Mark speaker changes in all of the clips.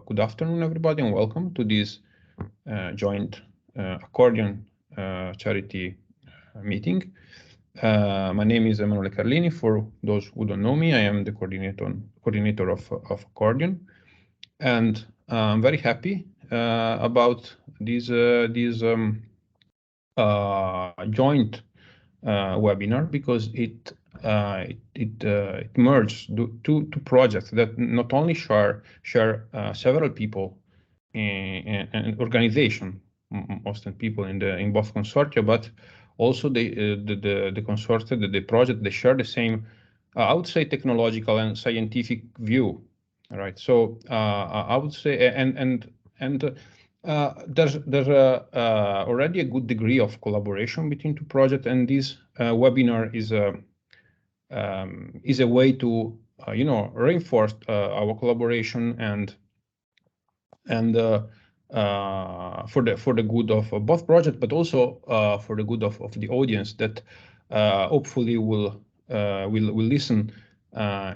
Speaker 1: Good afternoon, everybody, and welcome to this joint Accordion charity meeting. My name is Emanuele Carlini. For those who don't know me, I am the coordinator of Accordion, and I'm very happy about this joint webinar because it merged two projects that not only share several people and organization, often people in both consortia, but also the consortia, the project, they share the same, I would say, technological and scientific view, right? So I would say, there's already a good degree of collaboration between two projects, and this webinar is a way to reinforce our collaboration and for the good of both projects, but also for the good of the audience that hopefully will listen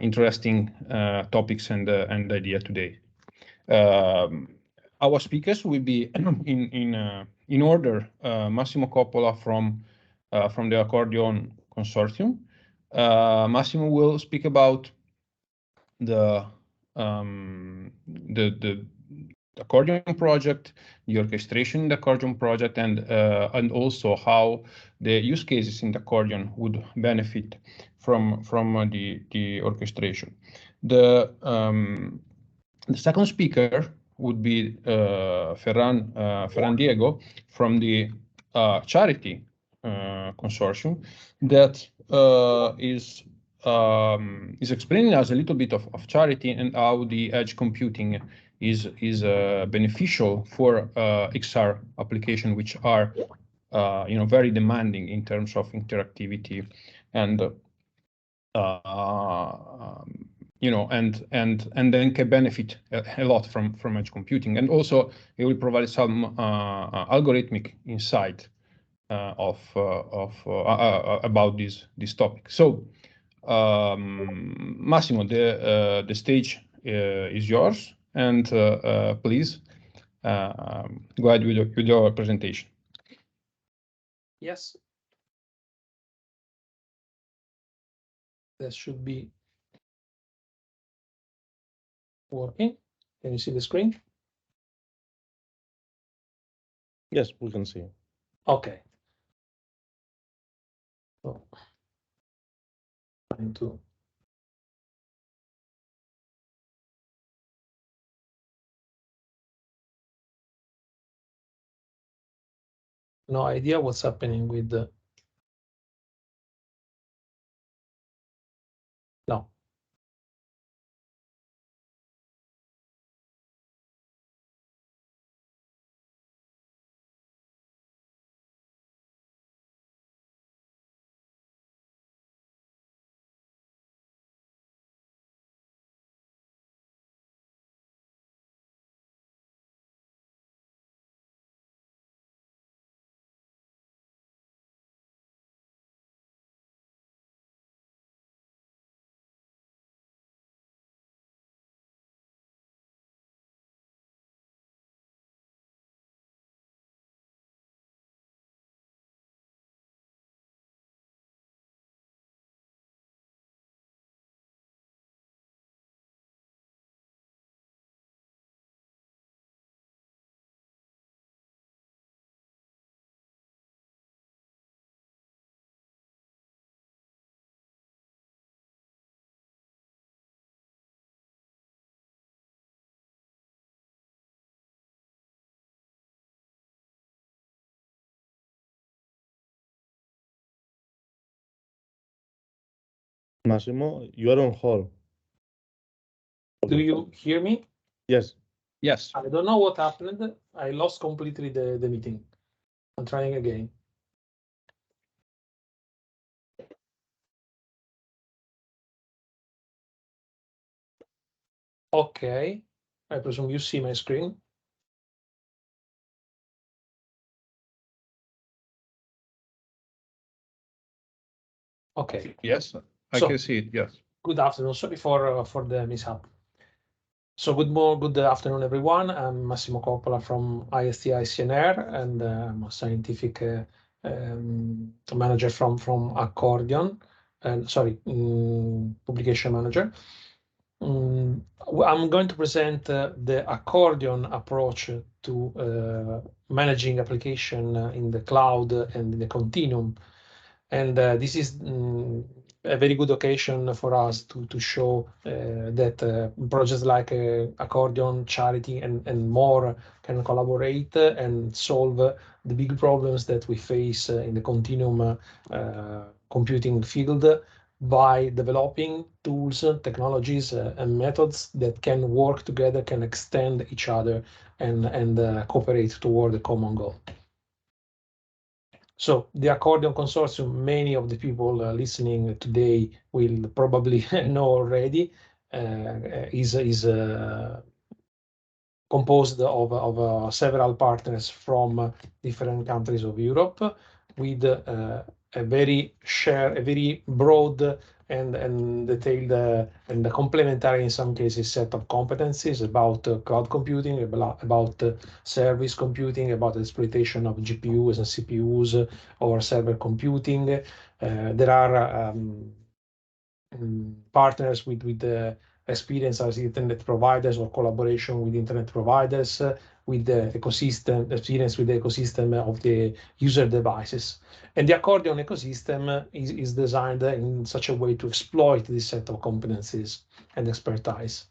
Speaker 1: interesting topics and idea today. Our speakers will be in order. Massimo Coppola from the Accordion Consortium. Massimo will speak about the accordion project, the orchestration in the accordion project, and also how the use cases in the accordion would benefit from the orchestration. The second speaker would be Ferran Diego from the Charity Consortium that is explaining us a little bit of charity and how the edge computing is beneficial for XR application, which are very demanding in terms of interactivity and and then can benefit a lot from edge computing. And also it will provide some algorithmic insight about this topic. So Massimo, the stage is yours, and please go ahead with your presentation.
Speaker 2: Yes. That should be working. Can you see the screen?
Speaker 3: Yes, we can see.
Speaker 2: Okay. So, trying to. No idea what's happening with the. No.
Speaker 3: Massimo, you are on hold.
Speaker 2: Do you hear me?
Speaker 3: Yes.
Speaker 1: Yes.
Speaker 2: I don't know what happened. I lost completely the meeting. I'm trying again. Okay. I presume you see my screen. Okay.
Speaker 1: Yes, I can see it. Yes.
Speaker 2: Good afternoon. Sorry for the mishap. So good afternoon, everyone. I'm Massimo Coppola from ISTI CNR, and I'm a scientific manager from Accordion, and publication manager. I'm going to present the Accordion approach to managing application in the cloud and in the continuum. And this is a very good occasion for us to show that projects like Accordion, Charity, and more can collaborate and solve the big problems that we face in the continuum computing field by developing tools, technologies, and methods that can work together, can extend each other, and cooperate toward a common goal. So the Accordion Consortium, many of the people listening today will probably know already, is composed of several partners from different countries of Europe, with a very broad and detailed and complementary, in some cases, set of competencies about cloud computing, about service computing, about exploitation of GPUs and CPUs or server computing. There are partners with experience as internet providers or collaboration with internet providers, with the experience with the ecosystem of the user devices. And the Accordion ecosystem is designed in such a way to exploit this set of competencies and expertise.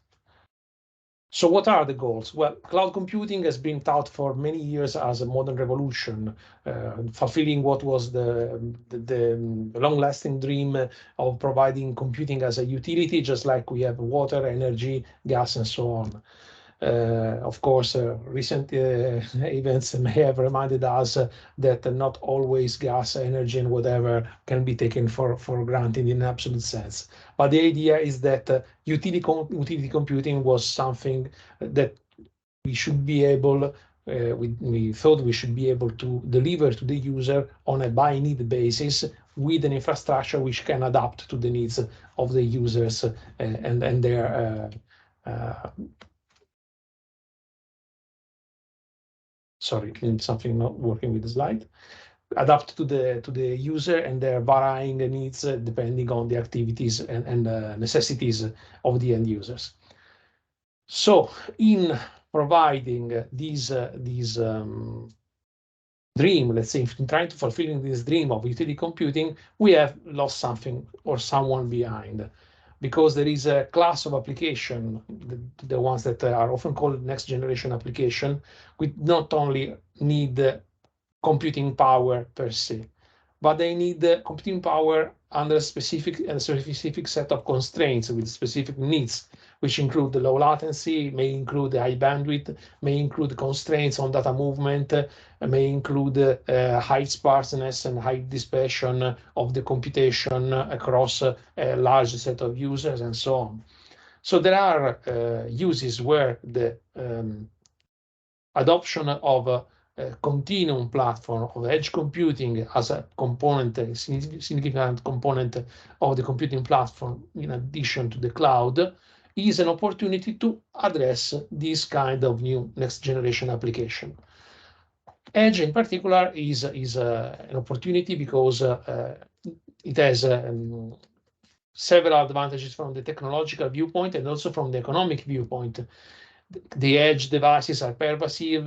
Speaker 2: So what are the goals? Well, cloud computing has been thought for many years as a modern revolution, fulfilling what was the long-lasting dream of providing computing as a utility, just like we have water, energy, gas, and so on. Of course, recent events may have reminded us that not always gas, energy, and whatever can be taken for granted in absolute sense. But the idea is that utility computing was something that we should be able, we thought we should be able to deliver to the user on a by-need basis with an infrastructure which can adapt to the needs of the users and their sorry, something not working with the slide. Adapt to the user and their varying needs depending on the activities and necessities of the end users. So, in providing these dream, let's say, in trying to fulfill this dream of utility computing, we have lost something or someone behind, because there is a class of application, the ones that are often called next generation application, which not only need computing power per se, but they need computing power under a specific set of constraints with specific needs, which include the low latency, may include the high bandwidth, may include constraints on data movement, may include high sparseness and high dispersion of the computation across a large set of users, and so on. So there are uses where the adoption of a continuum platform of edge computing as a component, a significant component of the computing platform, in addition to the cloud, is an opportunity to address this kind of new next generation application. Edge, in particular, is an opportunity because it has several advantages from the technological viewpoint and also from the economic viewpoint. The edge devices are pervasive.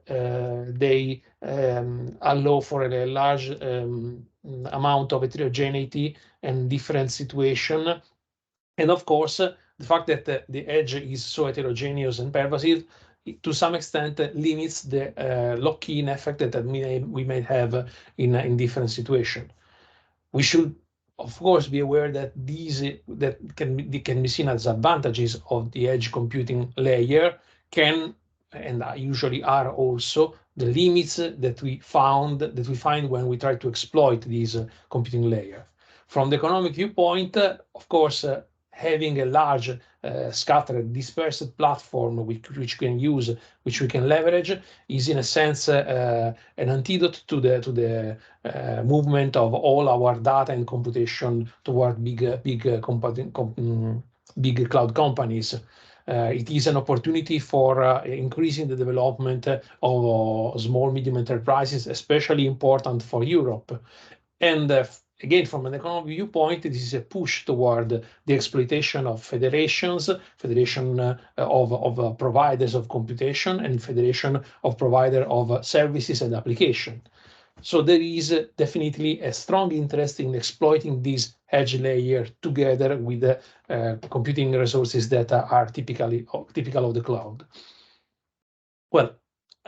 Speaker 2: They allow for a large amount of heterogeneity and different situation. And of course, the fact that the edge is so heterogeneous and pervasive, to some extent, limits the lock-in effect that we may have in different situations. We should, of course, be aware that these can be seen as advantages of the edge computing layer can and usually are also the limits that we find when we try to exploit this computing layer. From the economic viewpoint, of course, having a large scattered, dispersed platform which we can leverage is in a sense an antidote to the movement of all our data and computation toward big cloud companies. It is an opportunity for increasing the development of small, medium enterprises, especially important for Europe. And again, from an economic viewpoint, this is a push toward the exploitation of federations, federation of providers of computation, and federation of provider of services and application. So there is definitely a strong interest in exploiting this edge layer together with the computing resources that are typical of the cloud. Well,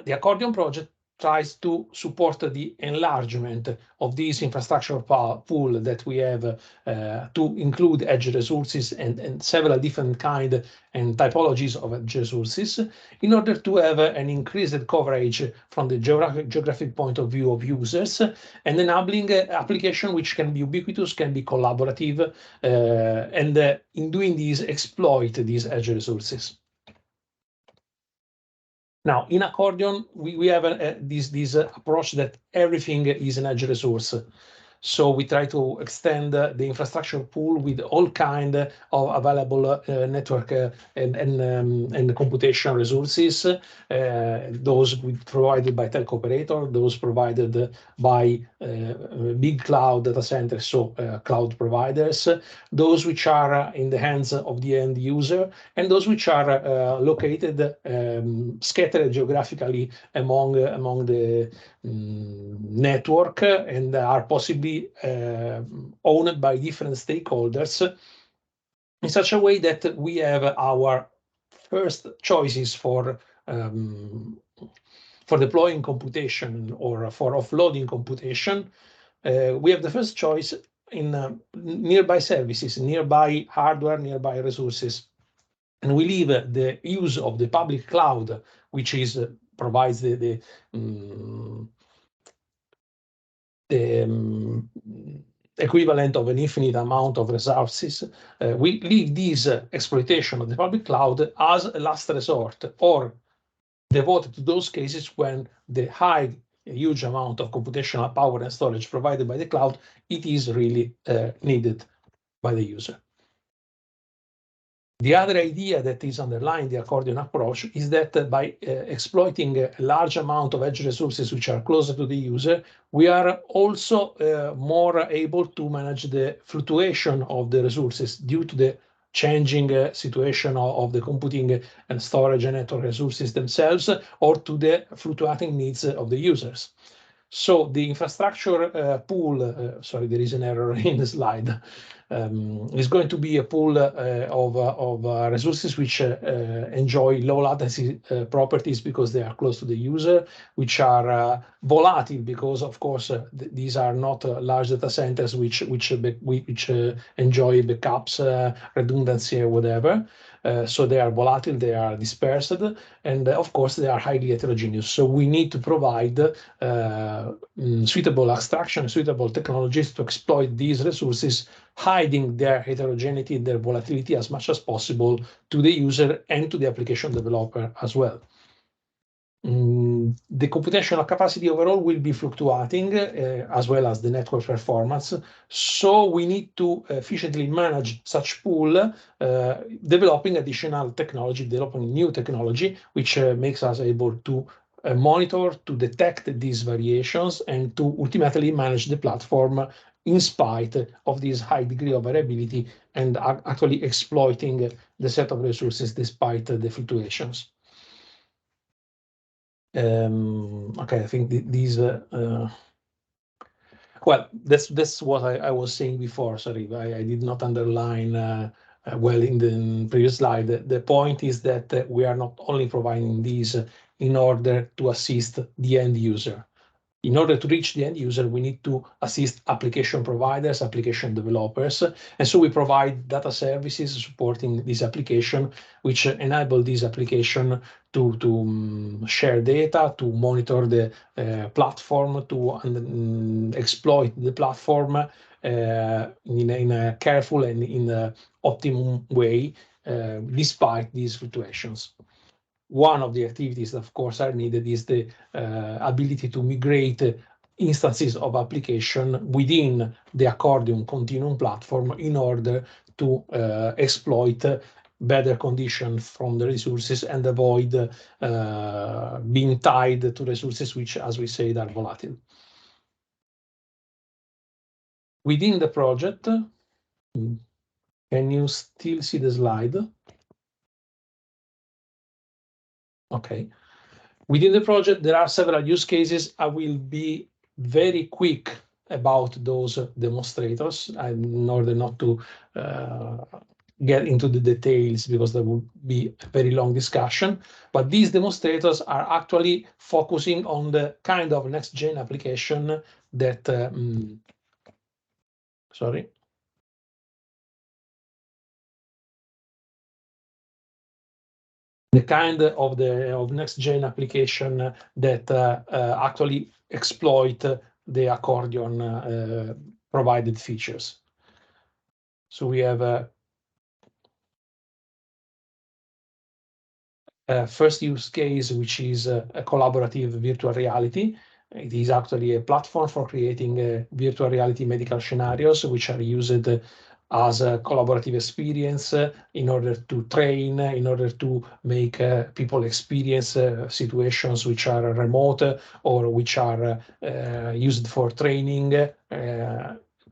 Speaker 2: the Accordion project tries to support the enlargement of this infrastructure pool that we have to include edge resources and several different kind and typologies of edge resources in order to have an increased coverage from the geographic point of view of users and enabling application which can be ubiquitous, can be collaborative, and in doing this, exploit these edge resources. Now, in Accordion, we have this approach that everything is an edge resource. So we try to extend the infrastructure pool with all kind of available network and computation resources. Those provided by telco operator, those provided by big cloud data centers, so cloud providers, those which are in the hands of the end user, and those which are located scattered geographically among the network and are possibly owned by different stakeholders in such a way that we have our first choices for deploying computation or for offloading computation. We have the first choice in nearby services, nearby hardware, nearby resources. And we leave the use of the public cloud, which is provides the equivalent of an infinite amount of resources. We leave this exploitation of the public cloud as a last resort, or devoted to those cases when the huge amount of computational power and storage provided by the cloud, it is really needed by the user. The other idea that is underlying the Accordion approach is that by exploiting a large amount of edge resources which are closer to the user, we are also more able to manage the fluctuation of the resources due to the changing situation of the computing and storage and network resources themselves, or to the fluctuating needs of the users. So the infrastructure pool, sorry, there is an error in the slide, is going to be a pool of resources which enjoy low latency properties because they are close to the user, which are volatile because, of course, these are not large data centers which enjoy backups, redundancy, or whatever. So they are volatile, they are dispersed, and of course they are highly heterogeneous. So we need to provide suitable abstraction, suitable technologies to exploit these resources, hiding their heterogeneity, their volatility as much as possible to the user and to the application developer as well. The computational capacity overall will be fluctuating as well as the network performance. So we need to efficiently manage such pool, developing additional technology, developing new technology, which makes us able to monitor, to detect these variations, and to ultimately manage the platform in spite of this high degree of variability and actually exploiting the set of resources despite the fluctuations. Okay, I think these. Well, that's what I was saying before. Sorry, I did not underline well in the previous slide. The point is that we are not only providing these in order to assist the end user. In order to reach the end user, we need to assist application providers, application developers, and so we provide data services supporting this application, which enable this application to share data, to monitor the platform, to exploit the platform in a careful and in an optimum way, despite these fluctuations. One of the activities that, of course, are needed is the ability to migrate instances of application within the Accordion Continuum platform in order to exploit better condition from the resources and avoid being tied to resources which, as we said, are volatile. Within the project, can you still see the slide? Okay. Within the project, there are several use cases. I will be very quick about those demonstrators in order not to get into the details because there would be a very long discussion. But these demonstrators are actually focusing on the kind of next-gen application that, sorry. The kind of next-gen application that actually exploit the Accordion provided features. So we have a first use case, which is a collaborative virtual reality. It is actually a platform for creating virtual reality medical scenarios, which are used as a collaborative experience in order to train, in order to make people experience situations which are remote or which are used for training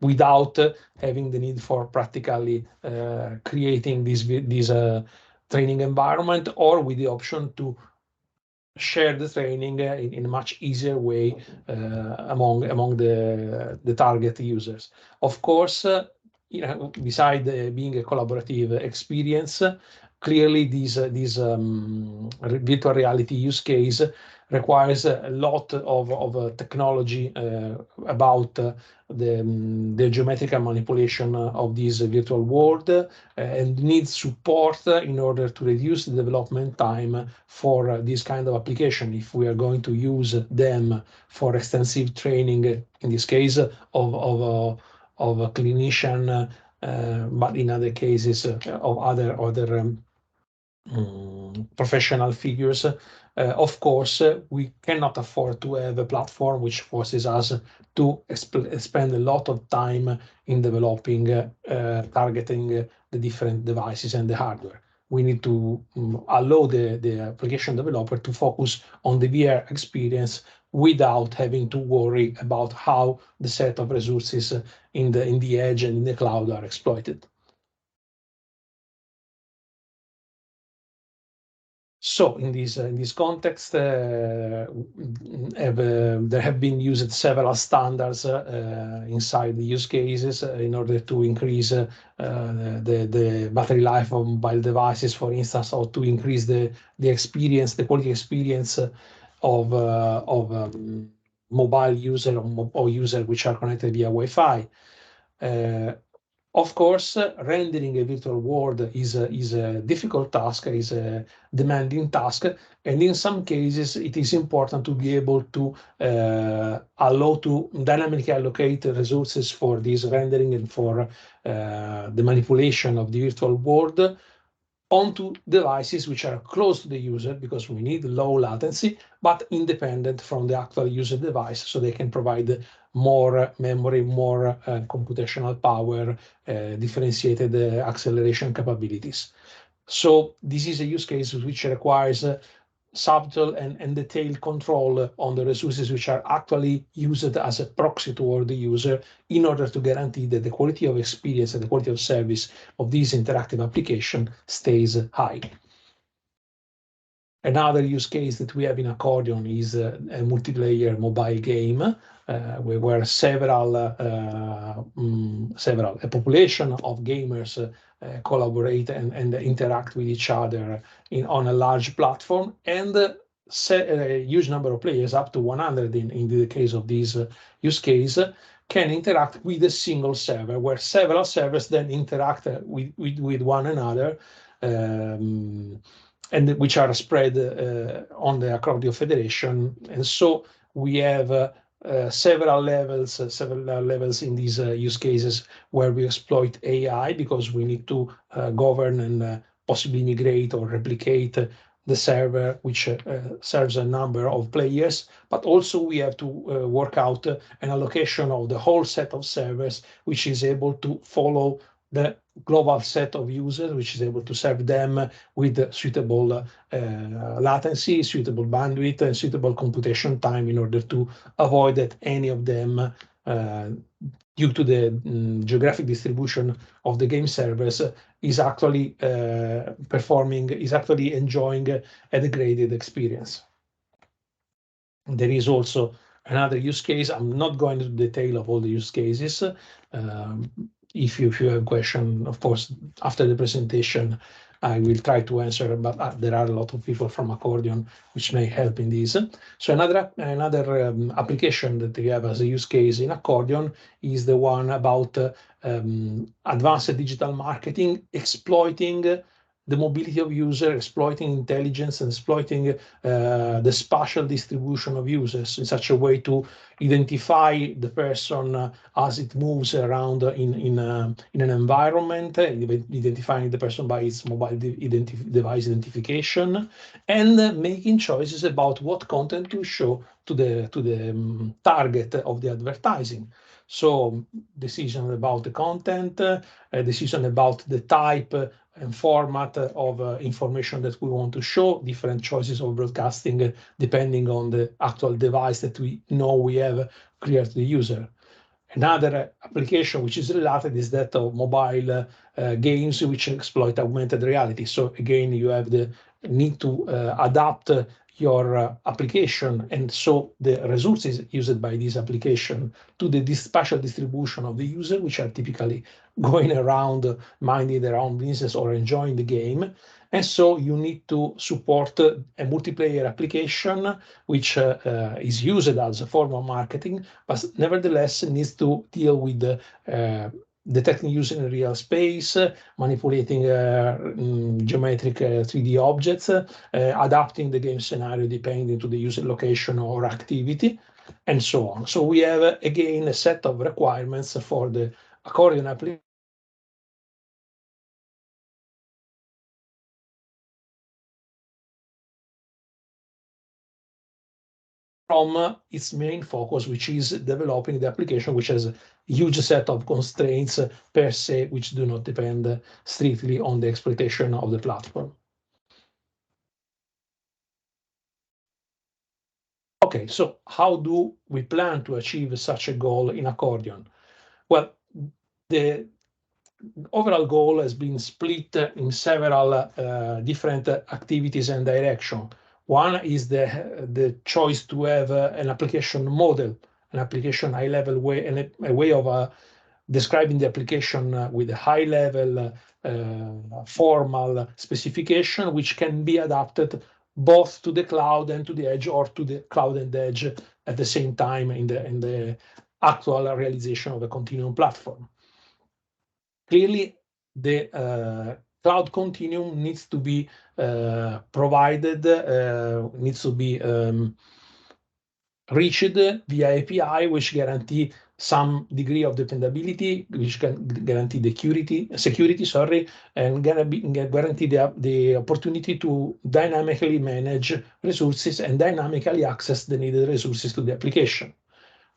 Speaker 2: without having the need for practically creating this training environment, or with the option to share the training in a much easier way among the target users. Of course, beside being a collaborative experience, clearly this virtual reality use case requires a lot of technology about the geometrical manipulation of this virtual world and needs support in order to reduce the development time for this kind of application if we are going to use them for extensive training, in this case of a clinician, but in other cases of other professional figures. Of course, we cannot afford to have a platform which forces us to spend a lot of time in developing, targeting the different devices and the hardware. We need to allow the application developer to focus on the VR experience without having to worry about how the set of resources in the edge and in the cloud are exploited. So in this context, there have been used several standards inside the use cases in order to increase the battery life of mobile devices, for instance, or to increase the experience, the quality experience of mobile user or user which are connected via Wi-Fi. Of course, rendering a virtual world is a difficult task, is a demanding task, and in some cases it is important to be able to allow to dynamically allocate resources for this rendering and for the manipulation of the virtual world onto devices which are close to the user, because we need low latency, but independent from the actual user device, so they can provide more memory, more computational power, differentiated acceleration capabilities. So this is a use case which requires subtle and detailed control on the resources which are actually used as a proxy toward the user in order to guarantee that the quality of experience and the quality of service of this interactive application stays high. Another use case that we have in Accordion is a multiplayer mobile game where a population of gamers collaborate and interact with each other on a large platform, and a huge number of players, up to 100 in the case of this use case, can interact with a single server, where several servers then interact with one another, and which are spread on the Accordion Federation. And so we have several levels in these use cases where we exploit AI, because we need to govern and possibly migrate or replicate the server which serves a number of players, but also we have to work out an allocation of the whole set of servers which is able to follow the global set of users, which is able to serve them with suitable latency, suitable bandwidth, and suitable computation time in order to avoid that any of them, due to the geographic distribution of the game servers, is actually enjoying a degraded experience. There is also another use case. I'm not going into detail of all the use cases. If you have a question, of course, after the presentation, I will try to answer, but there are a lot of people from Accordion which may help in this. So another application that we have as a use case in Accordion is the one about advanced digital marketing, exploiting the mobility of users, exploiting intelligence, and exploiting the spatial distribution of users in such a way to identify the person as it moves around in an environment, identifying the person by its mobile device identification, and making choices about what content to show to the target of the advertising. So decision about the content, a decision about the type and format of information that we want to show, different choices of broadcasting depending on the actual device that we know we have clear to the user. Another application which is related is that of mobile games which exploit augmented reality. So again, you have the need to adapt your application, and so the resources used by this application to the spatial distribution of the user, which are typically going around minding their own business or enjoying the game. And so you need to support a multiplayer application which is used as a form of marketing, but nevertheless needs to deal with detecting user in real space, manipulating geometric 3D objects, adapting the game scenario depending to the user location or activity, and so on. So we have, again, a set of requirements for the Accordion application from its main focus, which is developing the application, which has a huge set of constraints per se, which do not depend strictly on the exploitation of the platform. Okay, so how do we plan to achieve such a goal in Accordion? Well, the overall goal has been split in several different activities and direction. One is the choice to have an application model, an application high-level way, and a way of describing the application with a high-level formal specification, which can be adapted both to the cloud and to the edge, or to the cloud and edge at the same time in the actual realization of a continuum platform. Clearly, the cloud continuum needs to be provided, needs to be reached via API, which guarantee some degree of dependability, which can guarantee the security, and guarantee the opportunity to dynamically manage resources and dynamically access the needed resources to the application.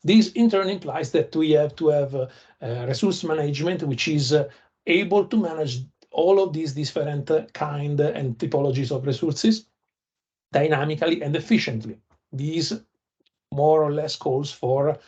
Speaker 2: This in turn implies that we have to have resource management, which is able to manage all of these different kind and typologies of resources dynamically and efficiently. These more or less calls for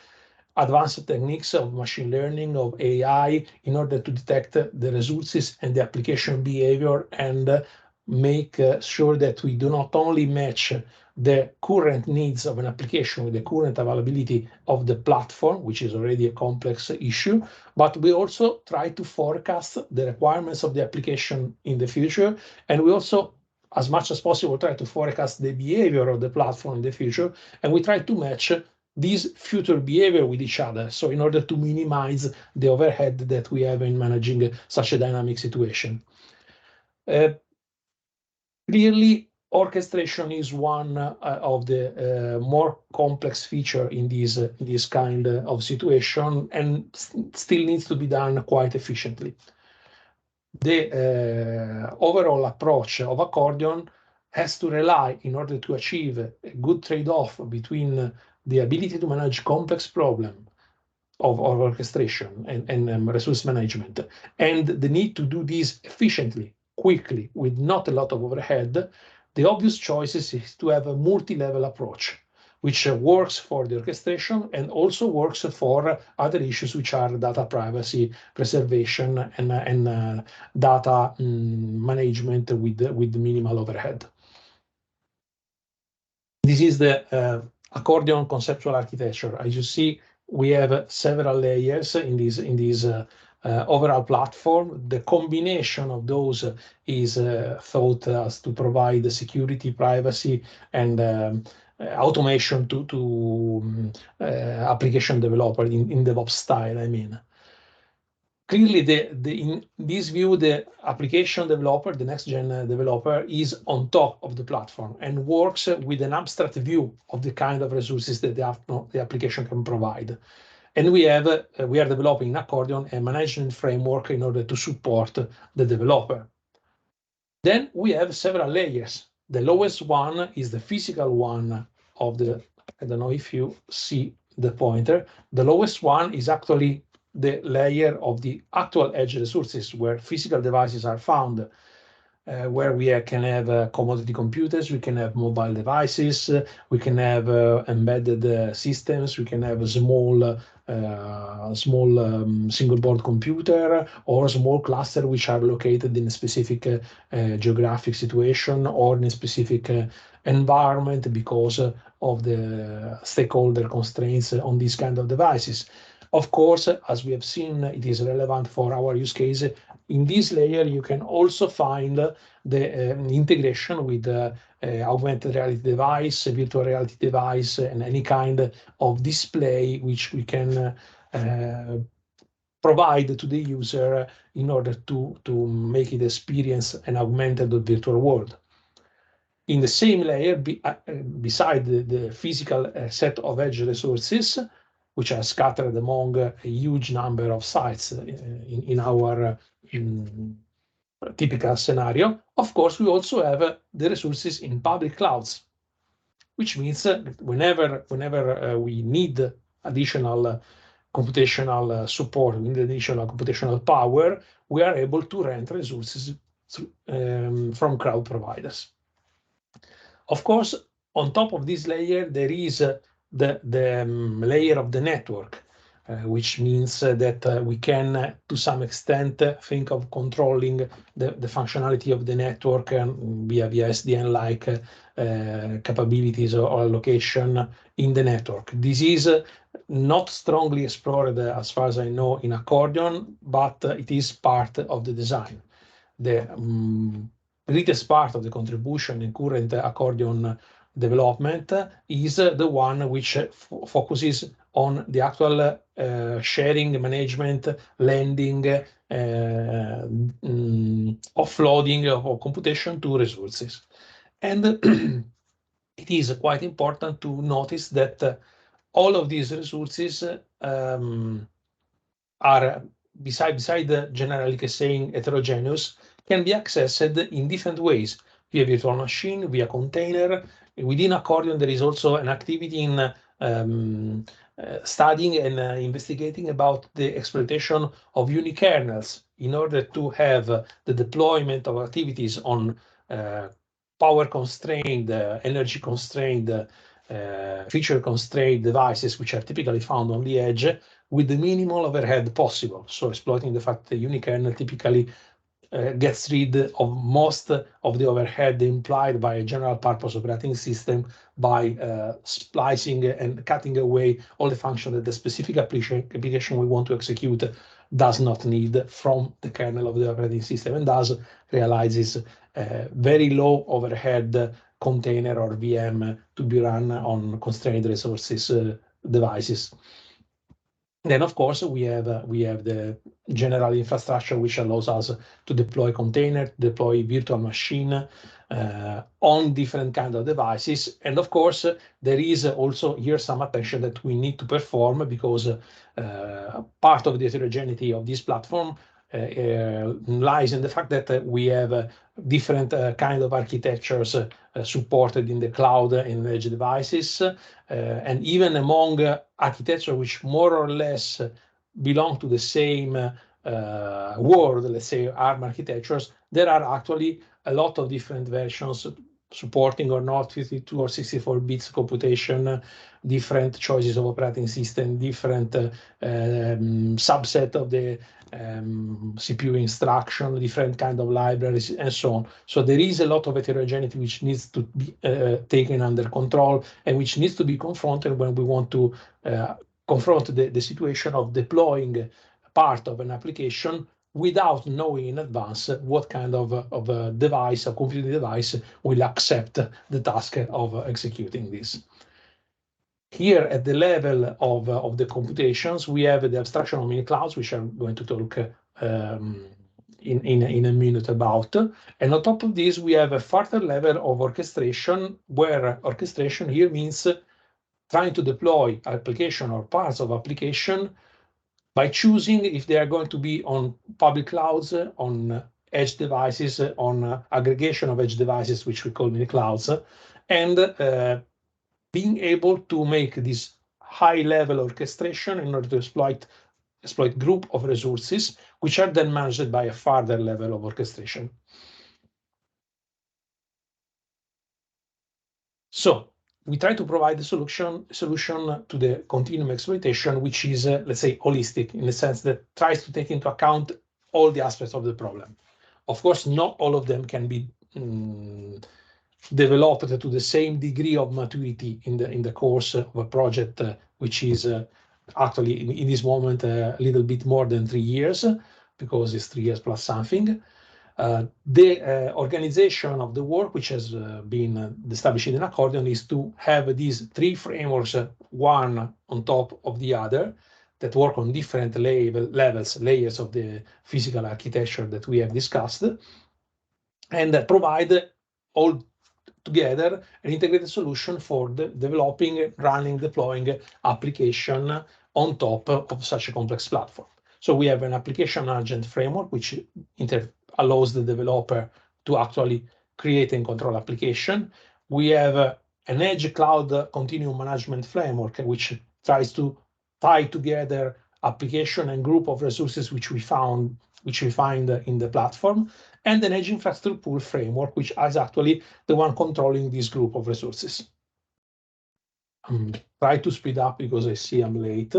Speaker 2: advanced techniques of machine learning, of AI, in order to detect the resources and the application behavior, and make sure that we do not only match the current needs of an application with the current availability of the platform, which is already a complex issue, but we also try to forecast the requirements of the application in the future, and we also, as much as possible, try to forecast the behavior of the platform in the future, and we try to match this future behavior with each other. So in order to minimize the overhead that we have in managing such a dynamic situation. Clearly, orchestration is one of the more complex feature in this kind of situation, and still needs to be done quite efficiently. The overall approach of Accordion has to rely, in order to achieve a good trade-off between the ability to manage complex problems orchestration and resource management, and the need to do this efficiently, quickly, with not a lot of overhead, the obvious choice is to have a multi-level approach, which works for the orchestration and also works for other issues, which are data privacy, preservation, and data management with minimal overhead. This is the Accordion conceptual architecture. As you see, we have several layers in this overall platform. The combination of those is thought as to provide the security, privacy, and automation to application developer in DevOps style, I mean. Clearly, in this view, the application developer, the next-gen developer, is on top of the platform and works with an abstract view of the kind of resources that the application can provide. And we are developing in Accordion a management framework in order to support the developer. Then we have several layers. The lowest one is the physical one of the, I don't know if you see the pointer. The lowest one is actually the layer of the actual edge resources where physical devices are found, where we can have commodity computers, we can have mobile devices, we can have embedded systems, we can have a small single board computer or small cluster which are located in a specific geographic situation or in a specific environment because of the stakeholder constraints on these kind of devices. Of course, as we have seen, it is relevant for our use case. In this layer, you can also find the integration with augmented reality device, virtual reality device, and any kind of display which we can provide to the user in order to make it experience an augmented virtual world. In the same layer, beside the physical set of edge resources, which are scattered among a huge number of sites in our typical scenario. Of course, we also have the resources in public clouds, which means whenever we need additional computational support, we need additional computational power, we are able to rent resources from cloud providers. Of course, on top of this layer, there is the layer of the network, which means that we can, to some extent, think of controlling the functionality of the network via SDN-like capabilities or allocation in the network. This is not strongly explored, as far as I know, in Accordion, but it is part of the design. The greatest part of the contribution in current Accordion development is the one which focuses on the actual sharing, management, lending, offloading of computation to resources. And it is quite important to notice that all of these resources are, beside generally saying heterogeneous, can be accessed in different ways, via virtual machine, via container. Within Accordion, there is also an activity in studying and investigating about the exploitation of unikernels in order to have the deployment of activities on power-constrained, energy-constrained, feature-constrained devices, which are typically found on the edge, with the minimal overhead possible. So exploiting the fact that the unikernel typically gets rid of most of the overhead implied by a general purpose operating system by splicing and cutting away all the function that the specific application we want to execute does not need from the kernel of the operating system, and thus realizes very low overhead container or VM to be run on constrained resources devices. Then, of course, we have the general infrastructure which allows us to deploy container, deploy virtual machine on different kind of devices. And of course, there is also here some attention that we need to perform because part of the heterogeneity of this platform lies in the fact that we have different kind of architectures supported in the cloud and edge devices, and even among architecture which more or less belong to the same world, let's say ARM architectures, there are actually a lot of different versions supporting or not 52 or 64 bits computation, different choices of operating system, different subset of the CPU instruction, different kind of libraries, and so on. So there is a lot of heterogeneity which needs to be taken under control and which needs to be confronted when we want to confront the situation of deploying part of an application without knowing in advance what kind of a device, a computing device, will accept the task of executing this. Here at the level of the computations, we have the abstraction of mini clouds, which I'm going to talk in a minute about. And on top of this, we have a further level of orchestration, where orchestration here means trying to deploy application or parts of application by choosing if they are going to be on public clouds, on edge devices, on aggregation of edge devices, which we call mini clouds, and being able to make this high-level orchestration in order to exploit group of resources, which are then managed by a further level of orchestration. So we try to provide a solution to the continuum exploitation, which is, let's say, holistic, in the sense that tries to take into account all the aspects of the problem. Of course, not all of them can be developed to the same degree of maturity in the course of a project, which is actually in this moment a little bit more than 3 years, because it's 3 years plus something. The organization of the work, which has been established in Accordion, is to have these 3 frameworks, one on top of the other, that work on different layers of the physical architecture that we have discussed, and provide all together an integrated solution for developing, running, deploying application on top of such a complex platform. So we have an application management framework, which allows the developer to actually create and control application. We have an edge cloud continuum management framework, which tries to tie together application and group of resources which we find in the platform, and an edge infrastructure pool framework, which is actually the one controlling this group of resources. Try to speed up because I see I'm late.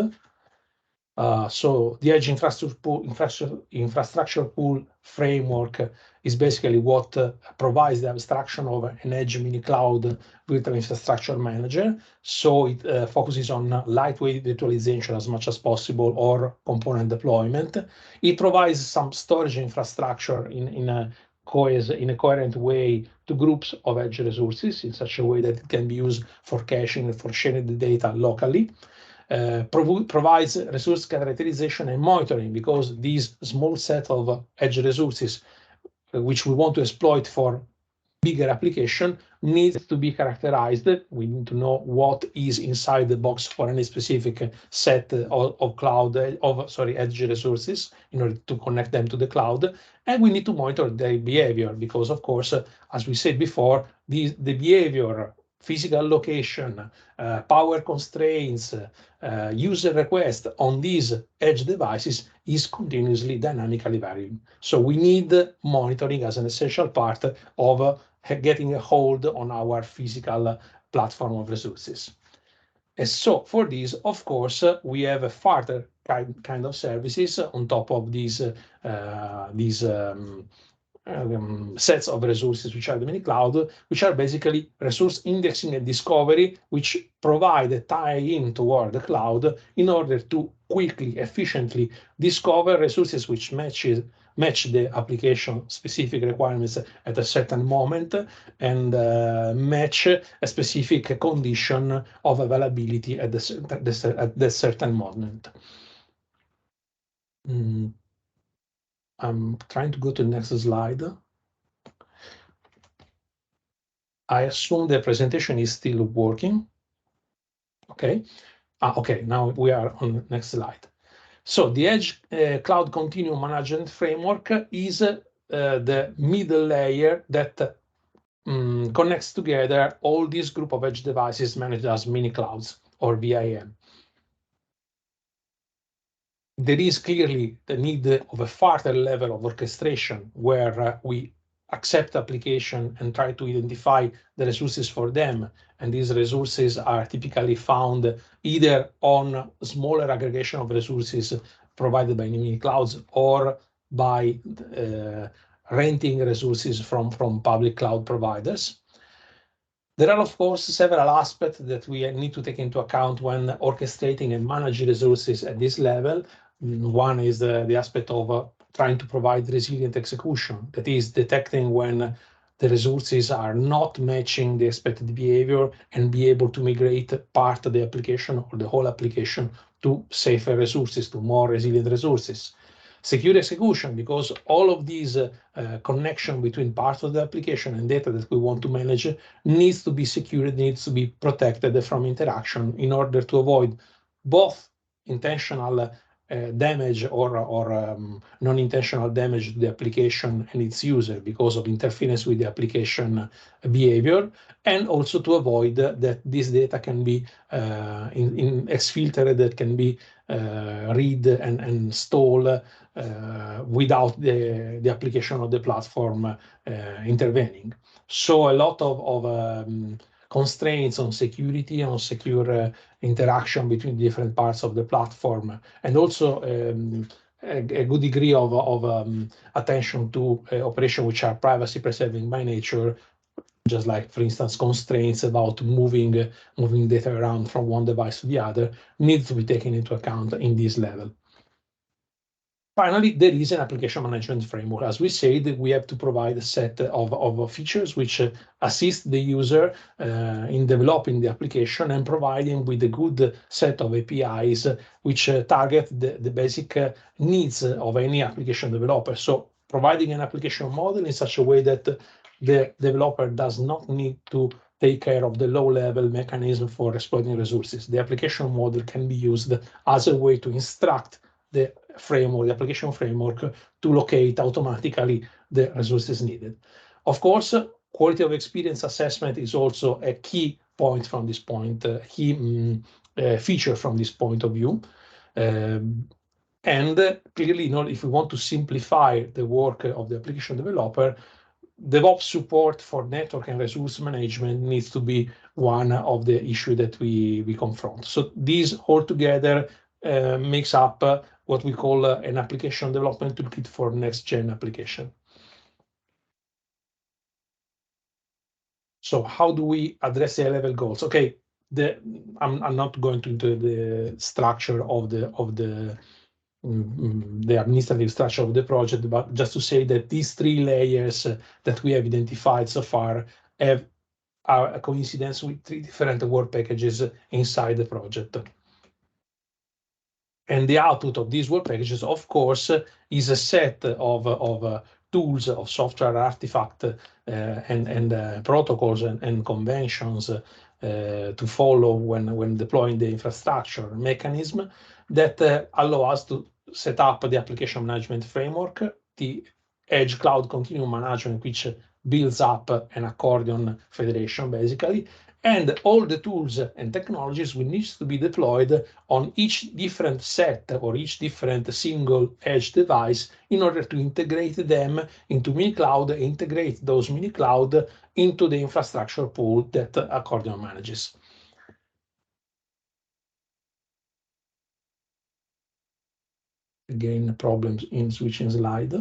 Speaker 2: So the edge infrastructure pool framework is basically what provides the abstraction of an edge mini cloud virtual infrastructure manager. So it focuses on lightweight virtualization as much as possible, or component deployment. It provides some storage infrastructure in a coherent way to groups of edge resources in such a way that it can be used for caching, for sharing the data locally. Provides resource characterization and monitoring, because these small set of edge resources, which we want to exploit for bigger application, needs to be characterized. We need to know what is inside the box for any specific set of edge resources in order to connect them to the cloud. And we need to monitor their behavior, because of course, as we said before, the behavior, physical location, power constraints, user request on these edge devices is continuously dynamically varying. So we need monitoring as an essential part of getting a hold on our physical platform of resources. And so for this, of course, we have a further kind of services on top of these sets of resources, which are the mini cloud, which are basically resource indexing and discovery, which provide a tie-in toward the cloud in order to quickly, efficiently discover resources which match the application specific requirements at a certain moment, and match a specific condition of availability at the certain moment. I'm trying to go to the next slide. I assume the presentation is still working. Okay. Okay, now we are on the next slide. So the Edge Cloud Continuum Management Framework is the middle layer that connects together all this group of edge devices managed as mini clouds or VIM. There is clearly the need of a further level of orchestration where we accept application and try to identify the resources for them. And these resources are typically found either on smaller aggregation of resources provided by mini clouds or by renting resources from public cloud providers. There are, of course, several aspects that we need to take into account when orchestrating and managing resources at this level. One is the aspect of trying to provide resilient execution, that is detecting when the resources are not matching the expected behavior and be able to migrate part of the application or the whole application to safer resources, to more resilient resources. Secure execution, because all of these connection between parts of the application and data that we want to manage needs to be secured, needs to be protected from interaction in order to avoid both intentional damage or non-intentional damage to the application and its user because of interference with the application behavior, and also to avoid that this data can be exfiltered, that can be read and stole without the application of the platform intervening. So a lot of constraints on security, on secure interaction between different parts of the platform, and also a good degree of attention to operations which are privacy preserving by nature, just like, for instance, constraints about moving data around from one device to the other, needs to be taken into account in this level. Finally, there is an application management framework. As we said, we have to provide a set of features which assist the user in developing the application and providing with a good set of APIs which target the basic needs of any application developer. So providing an application model in such a way that the developer does not need to take care of the low-level mechanism for exploiting resources. The application model can be used as a way to instruct the framework, the application framework, to locate automatically the resources needed. Of course, quality of experience assessment is also a key point from this point, key feature from this point of view. And clearly, if we want to simplify the work of the application developer, DevOps support for network and resource management needs to be one of the issues that we confront. So these all together makes up what we call an application development toolkit for next-gen application. So how do we address the high-level goals? Okay, I'm not going into the structure of the administrative structure of the project, but just to say that these three layers that we have identified so far are a coincidence with three different work packages inside the project. And the output of these work packages, of course, is a set of tools, of software artifact and protocols and conventions to follow when deploying the infrastructure mechanism that allow us to set up the application management framework, the Edge Cloud Continuum Management, which builds up an accordion federation, basically, and all the tools and technologies will need to be deployed on each different set or each different single edge device in order to integrate them into mini cloud, integrate those mini cloud into the infrastructure pool that Accordion manages. Again, problems in switching slide.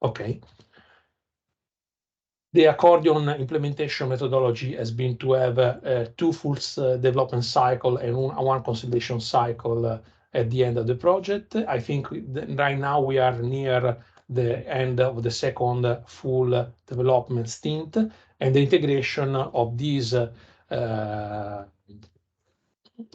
Speaker 2: Okay. The Accordion implementation methodology has been to have two full development cycle and one consolidation cycle at the end of the project. I think right now we are near the end of the second full development stint, and the integration of these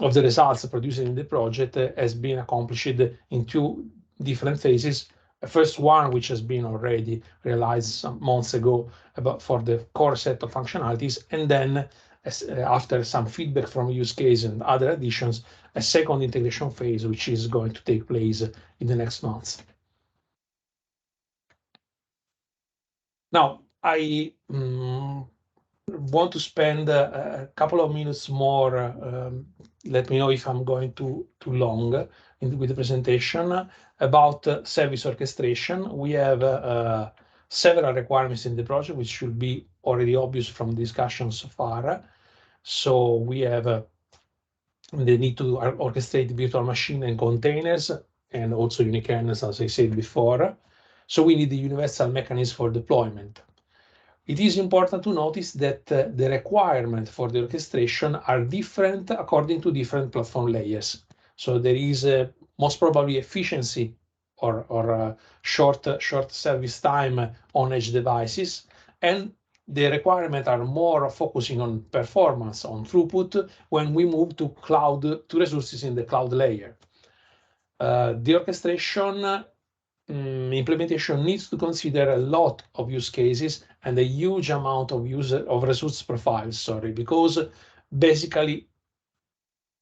Speaker 2: of the results produced in the project has been accomplished in two different phases. The first one, which has been already realized some months ago for the core set of functionalities, and then after some feedback from use case and other additions, a second integration phase, which is going to take place in the next months. Now, I want to spend a couple of minutes more. Let me know if I'm going too long with the presentation about service orchestration. We have several requirements in the project, which should be already obvious from discussion so far. So we have the need to orchestrate virtual machine and containers, and also unikernels, as I said before. So we need the universal mechanism for deployment. It is important to notice that the requirements for the orchestration are different according to different platform layers. So there is most probably efficiency or short service time on edge devices, and the requirements are more focusing on performance, on throughput, when we move to cloud, to resources in the cloud layer. The orchestration implementation needs to consider a lot of use cases and a huge amount of resource profiles, because basically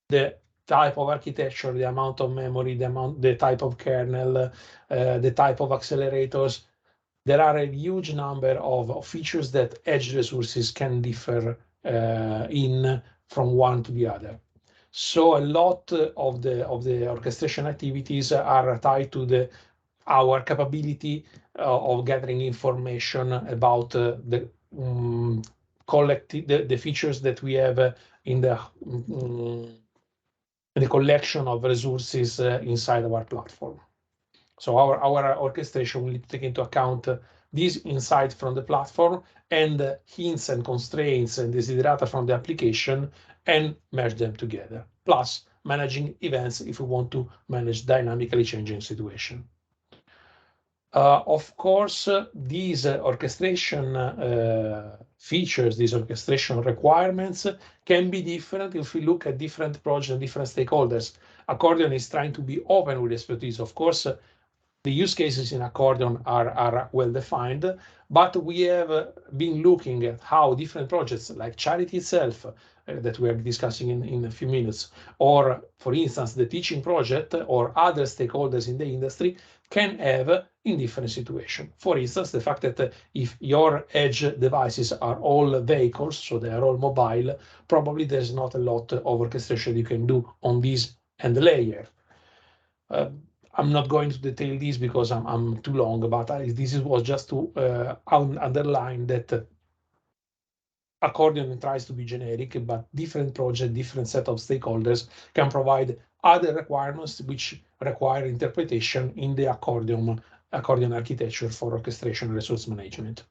Speaker 2: the type of architecture, the amount of memory, the type of kernel, the type of accelerators, there are a huge number of features that edge resources can differ in from one to the other. So a lot of the orchestration activities are tied to our capability of gathering information about the features that we have in the collection of resources inside of our platform. So our orchestration will take into account these insights from the platform and hints and constraints and desiderata from the application and merge them together, plus managing events if we want to manage dynamically changing situation. Of course, these orchestration features, these orchestration requirements can be different if we look at different projects and different stakeholders. Accordion is trying to be open with expertise. Of course, the use cases in Accordion are well defined, but we have been looking at how different projects like Charity itself, that we are discussing in a few minutes, or for instance, the teaching project or other stakeholders in the industry can have in different situations. For instance, the fact that if your edge devices are all vehicles, so they are all mobile, probably there's not a lot of orchestration you can do on this end layer. I'm not going to detail this because I'm too long, but this was just to underline that Accordion tries to be generic, but different projects, different set of stakeholders can provide other requirements which require interpretation in the Accordion architecture for orchestration and resource management.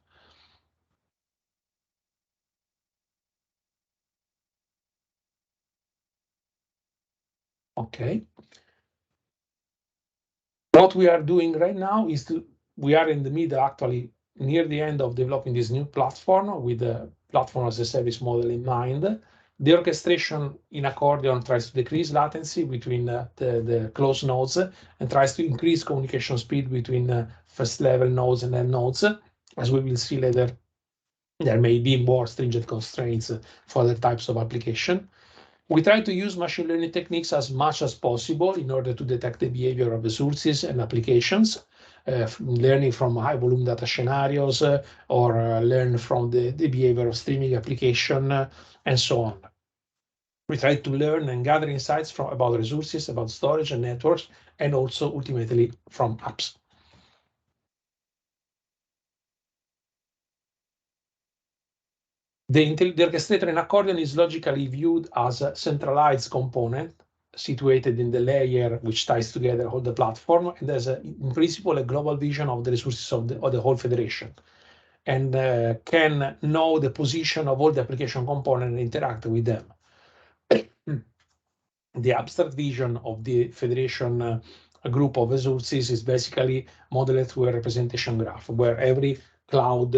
Speaker 2: Okay. What we are doing right now is we are in the middle, actually near the end of developing this new platform with the platform as a service model in mind. The orchestration in Accordion tries to decrease latency between the closed nodes and tries to increase communication speed between first level nodes and end nodes. As we will see later, there may be more stringent constraints for the types of application. We try to use machine learning techniques as much as possible in order to detect the behavior of resources and applications, learning from high volume data scenarios or learn from the behavior of streaming application and so on. We try to learn and gather insights about resources, about storage and networks, and also ultimately from apps. The orchestrator in Accordion is logically viewed as a centralized component situated in the layer which ties together all the platform, and there's in principle a global vision of the resources of the whole federation, and can know the position of all the application components and interact with them. The abstract vision of the federation group of resources is basically modeled through a representation graph, where every cloud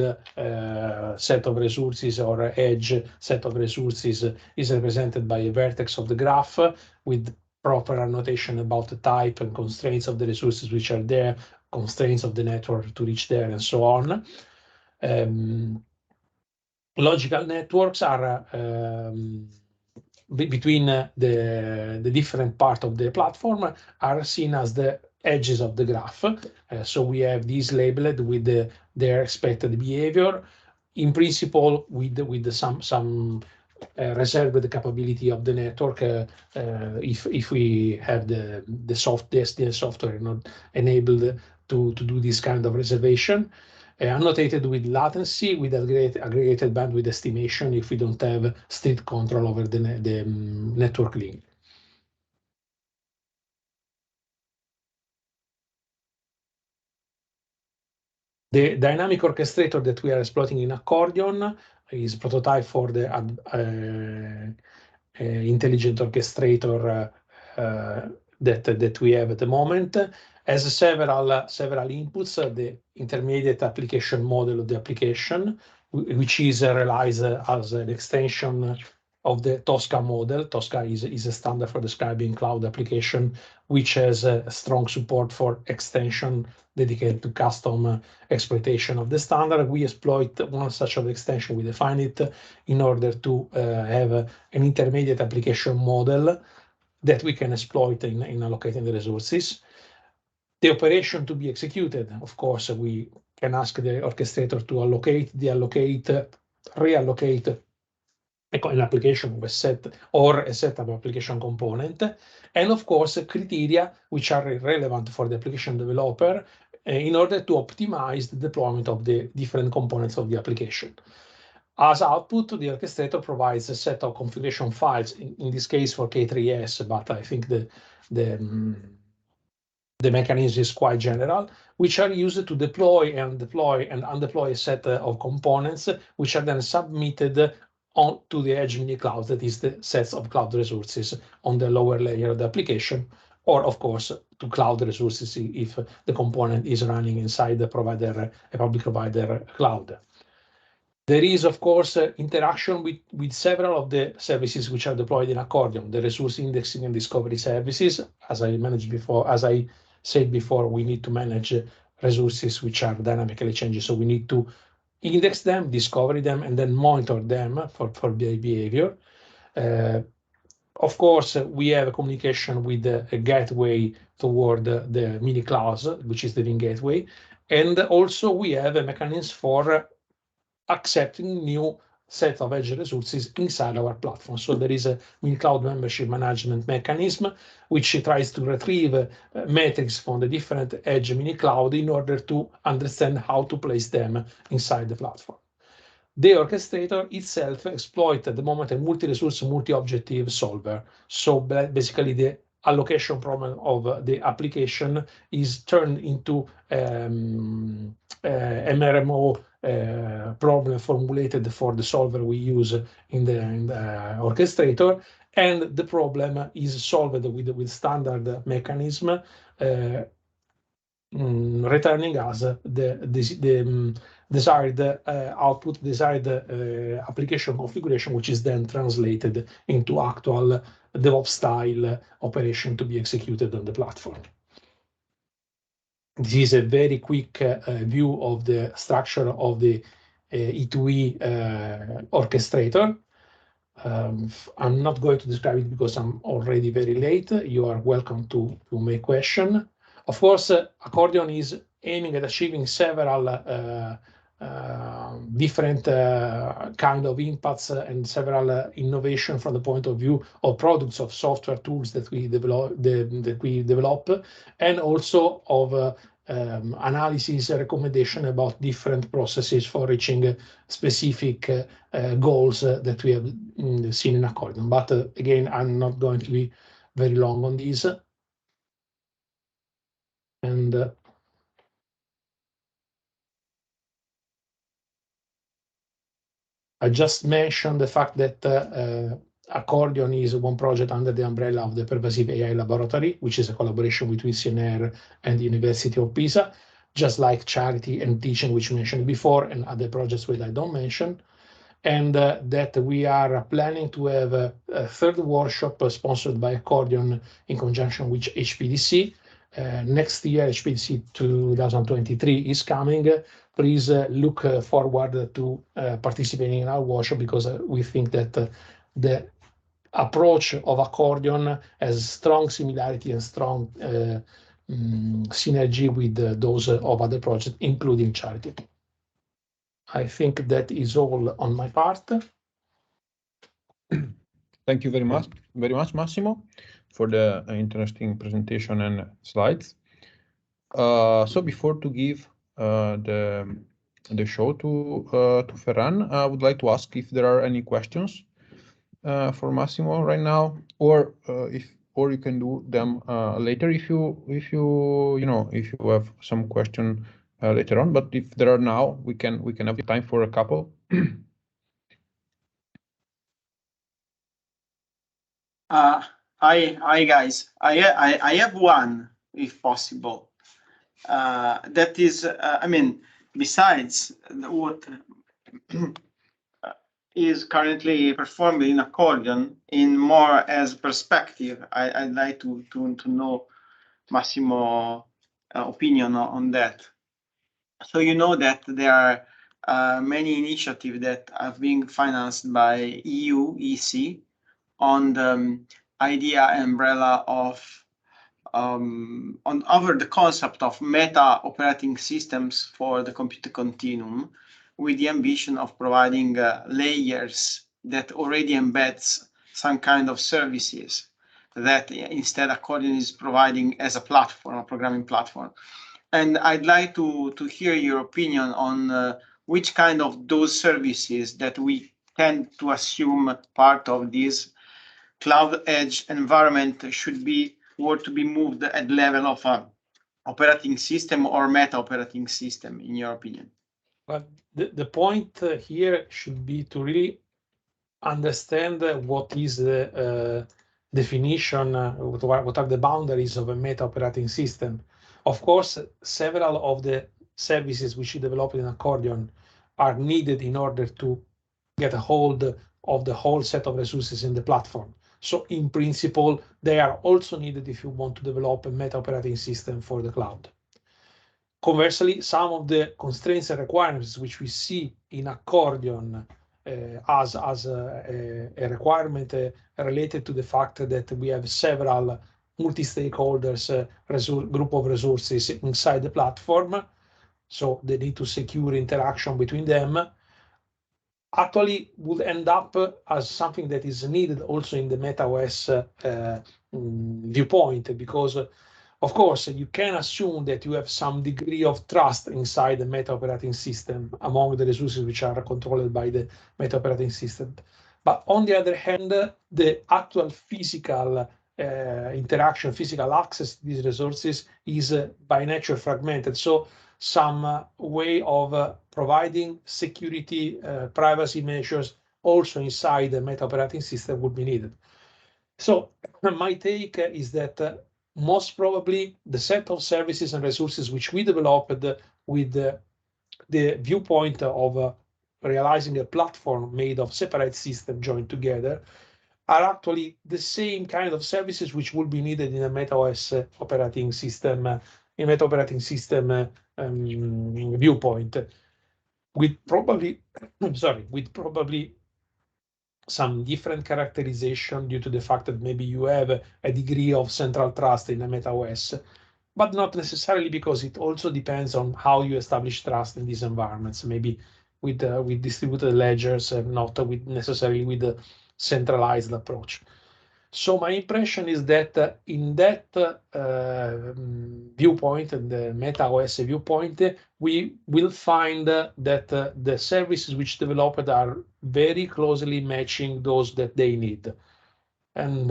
Speaker 2: set of resources or edge set of resources is represented by a vertex of the graph with proper annotation about the type and constraints of the resources which are there, constraints of the network to reach there, and so on. logical networks are between the different part of the platform are seen as the edges of the graph. So we have these labeled with their expected behavior, in principle with some reserve the capability of the network if we have the software not enabled to do this kind of reservation. Annotated with latency, with aggregated bandwidth estimation if we don't have strict control over the network link. The dynamic orchestrator that we are exploiting in Accordion is prototype for the intelligent orchestrator that we have at the moment. Has several inputs, the intermediate application model of the application, which is realized as an extension of the Tosca model. Tosca is a standard for describing cloud application, which has a strong support for extension dedicated to custom exploitation of the standard. We exploit one such of extension. We define it in order to have an intermediate application model that we can exploit in allocating the resources. The operation to be executed, of course, we can ask the orchestrator to allocate, deallocate, reallocate an application of a set or a set of application component, and of course criteria which are relevant for the application developer in order to optimize the deployment of the different components of the application. As output, the orchestrator provides a set of configuration files, in this case for K3S, but I think the mechanism is quite general, which are used to deploy and undeploy a set of components, which are then submitted to the edge mini cloud, that is the sets of cloud resources on the lower layer of the application, or of course to cloud resources if the component is running inside the provider, a public provider cloud. There is, of course, interaction with several of the services which are deployed in Accordion, the resource indexing and discovery services. As I said before, we need to manage resources which are dynamically changing. So we need to index them, discover them, and then monitor them for behavior. Of course, we have a communication with a gateway toward the mini clouds, which is the Vim gateway. And also we have a mechanism for accepting new set of edge resources inside our platform. So there is a mini cloud membership management mechanism, which tries to retrieve metrics from the different edge mini cloud in order to understand how to place them inside the platform. The orchestrator itself exploits at the moment a multi-resource, multi-objective solver. So basically the allocation problem of the application is turned into MRMO problem formulated for the solver we use in the orchestrator, and the problem is solved with standard mechanism, returning us the desired output, desired application configuration, which is then translated into actual DevOps style operation to be executed on the platform. This is a very quick view of the structure of the E2E orchestrator. I'm not going to describe it because I'm already very late. You are welcome to make questions. Of course, Accordion is aiming at achieving several different kind of impacts and several innovation from the point of view of products of software tools that we develop, and also of analysis recommendation about different processes for reaching specific goals that we have seen in Accordion. But again, I'm not going to be very long on this. And I just mentioned the fact that Accordion is one project under the umbrella of the Pervasive AI Laboratory, which is a collaboration between CNR and the University of Pisa, just like Charity and Teaching, which we mentioned before, and other projects which I don't mention. And that we are planning to have a third workshop sponsored by Accordion in conjunction with HPDC. Next year, HPDC 2023 is coming please look forward to participating in our workshop, because we think that the approach of Accordion has strong similarity and strong synergy with those of other projects, including charity. I think that is all on my part.
Speaker 1: Thank you very much, Massimo, for the interesting presentation and slides. So before to give the show to Ferran, I would like to ask if there are any questions for Massimo right now, or you can do them later if you have some question later on. But if there are now, we can have time for a couple.
Speaker 4: Hi guys. I have one, if possible. That is, I mean, besides what is currently performed in Accordion, in more as perspective, I'd like to know Massimo opinion on that. So you know that there are many initiatives that are being financed by EU, EC, on the idea umbrella of over the concept of meta operating systems for the computer continuum, with the ambition of providing layers that already embeds some kind of services that instead Accordion is providing as a platform, a programming platform. And I'd like to hear your opinion on which kind of those services that we tend to assume part of this cloud edge environment should be or to be moved at level of operating system or meta operating system, in your opinion?
Speaker 2: Well, the point here should be to really understand what is the definition, what are the boundaries of a meta operating system. Of course, several of the services which you develop in Accordion are needed in order to get a hold of the whole set of resources in the platform. So in principle, they are also needed if you want to develop a meta operating system for the cloud. Conversely, some of the constraints and requirements which we see in Accordion as a requirement related to the fact that we have several multi-stakeholders group of resources inside the platform, so they need to secure interaction between them, actually would end up as something that is needed also in the MetaOS viewpoint, because of course you can assume that you have some degree of trust inside the meta operating system among the resources which are controlled by the meta operating system. But on the other hand, the actual physical interaction, physical access to these resources is by nature fragmented. So some way of providing security, privacy measures also inside the meta operating system would be needed. So my take is that most probably the set of services and resources which we developed with the viewpoint of realizing a platform made of separate systems joined together are actually the same kind of services which will be needed in a MetaOS operating system, in meta operating system viewpoint, with probably, with probably some different characterization due to the fact that maybe you have a degree of central trust in a MetaOS, but not necessarily, because it also depends on how you establish trust in these environments, maybe with distributed ledgers and not necessarily with the centralized approach. So my impression is that in that viewpoint, and the MetaOS viewpoint, we will find that the services which developed are very closely matching those that they need. And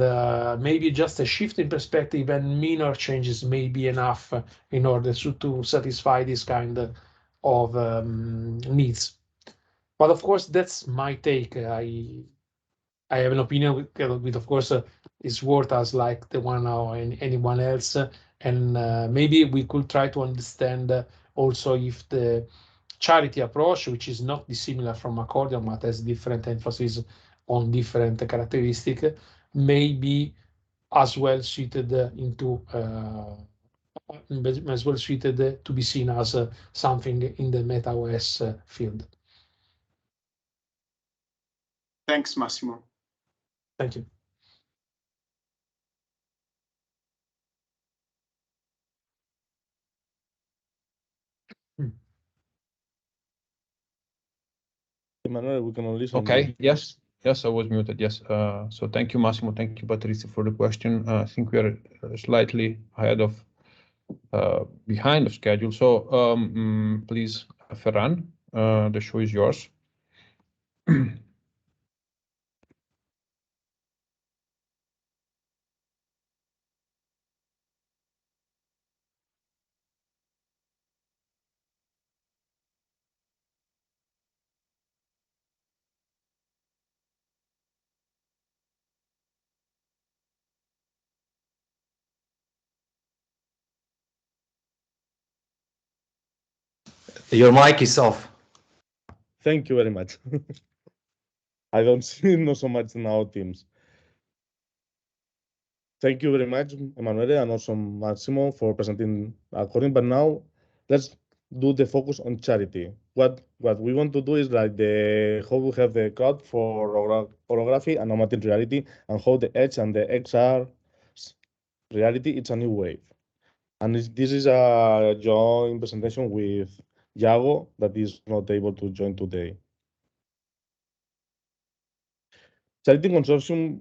Speaker 2: maybe just a shift in perspective and minor changes may be enough in order to satisfy this kind of needs. But of course, that's my take. I have an opinion with of course, is worth as like the one or anyone else. And maybe we could try to understand also if the charity approach, which is not dissimilar from Accordion, but has different emphasis on different characteristics, may be as well suited into as well suited to be seen as something in the MetaOS field.
Speaker 4: Thanks, Massimo.
Speaker 2: Thank you.
Speaker 3: Emanuele, we can listen.
Speaker 1: Okay. Yes. Yes, I was muted. Yes. So thank you, Massimo. Thank you, Patrizia, for the question. I think we are slightly ahead of behind the schedule. So please, Ferran, the show is yours.
Speaker 5: Your mic is off.
Speaker 3: Thank you very much. I don't see not so much now Teams. Thank you very much, Emanuele, and also Massimo for presenting Accordion. But now let's do the focus on charity. What we want to do is like how we have the cloud for holography and augmented reality, and how the Edge and the XR reality it's a new wave. And this is a joint presentation with Yago that is not able to join today. Charity Consortium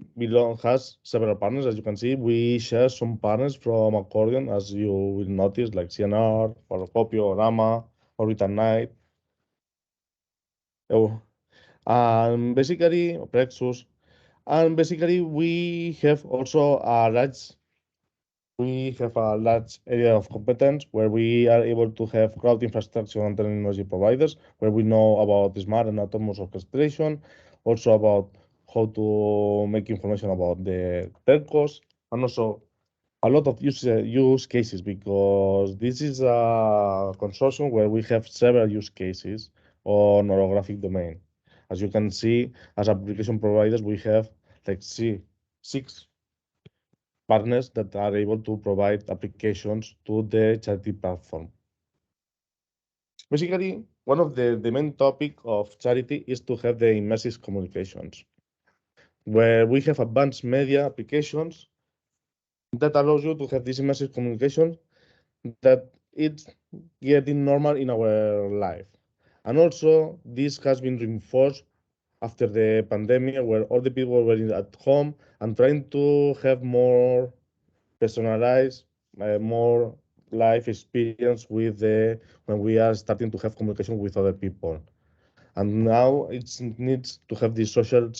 Speaker 3: has several partners. As you can see, we share some partners from Accordion, as you will notice, like CNR, Pharmacopio, Rama, Orbital Night. Oh, and basically, Plexus. And basically, we have also a large area of competence where we are able to have cloud infrastructure and technology providers, where we know about smart and autonomous orchestration, also about how to make information about the telcos, and also a lot of use cases, because this is a consortium where we have several use cases on holographic domain. As you can see, as application providers, we have like six partners that are able to provide applications to the charity platform. Basically, one of the main topic of charity is to have the immersive communications, where we have advanced media applications that allows you to have this immersive communication that it's getting normal in our life. And also, this has been reinforced after the pandemic, where all the people were at home and trying to have more personalized, more life experience with when we are starting to have communication with other people. And now it needs to have these social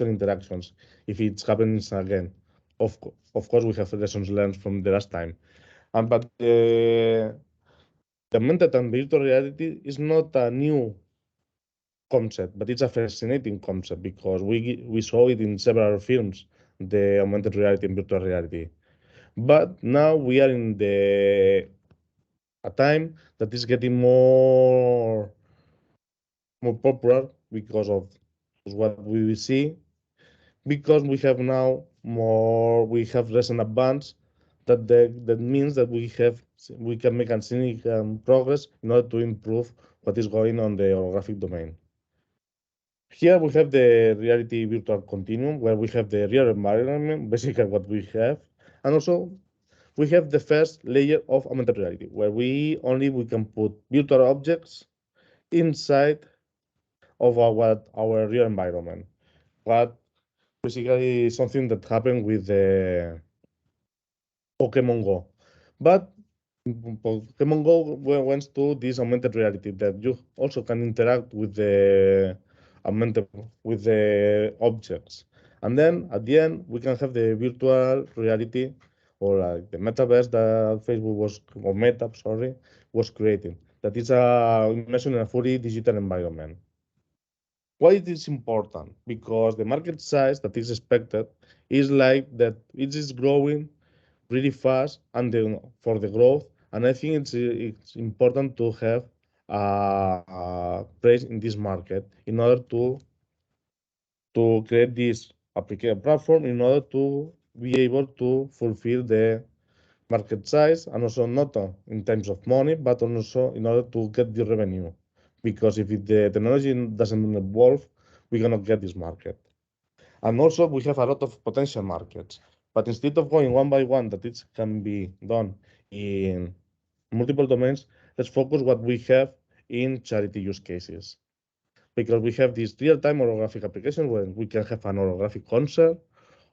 Speaker 3: interactions if it's happening again. Of course, we have lessons learned from the last time. But the augmented and virtual reality is not a new concept, but it's a fascinating concept because we saw it in several films, the augmented reality and virtual reality. But now we are in a time that is getting more popular because of what we see, because we have now we have recent advance that means that we can make a significant progress in order to improve what is going on the holographic domain. Here we have the reality virtual continuum, where we have the real environment, basically what we have, and also we have the first layer of augmented reality, where we can put virtual objects inside of our real environment. What basically is something that happened with the Pokemon Go. But Pokemon Go went to this augmented reality that you also can interact with the objects. And then at the end, we can have the virtual reality, or like the metaverse that Facebook Meta, sorry, was creating. That is a immersion in a fully digital environment. Why it is important? Because the market size that is expected is like that it is growing really fast, and for the growth, and I think it's important to have a place in this market in order to create this application platform in order to be able to fulfill the market size, and also not in terms of money, but also in order to get the revenue. Because if the technology doesn't evolve, we cannot get this market. And also we have a lot of potential markets. But instead of going one by one, that it can be done in multiple domains, let's focus what we have in charity use cases. Because we have this real-time holographic application where we can have an holographic concert,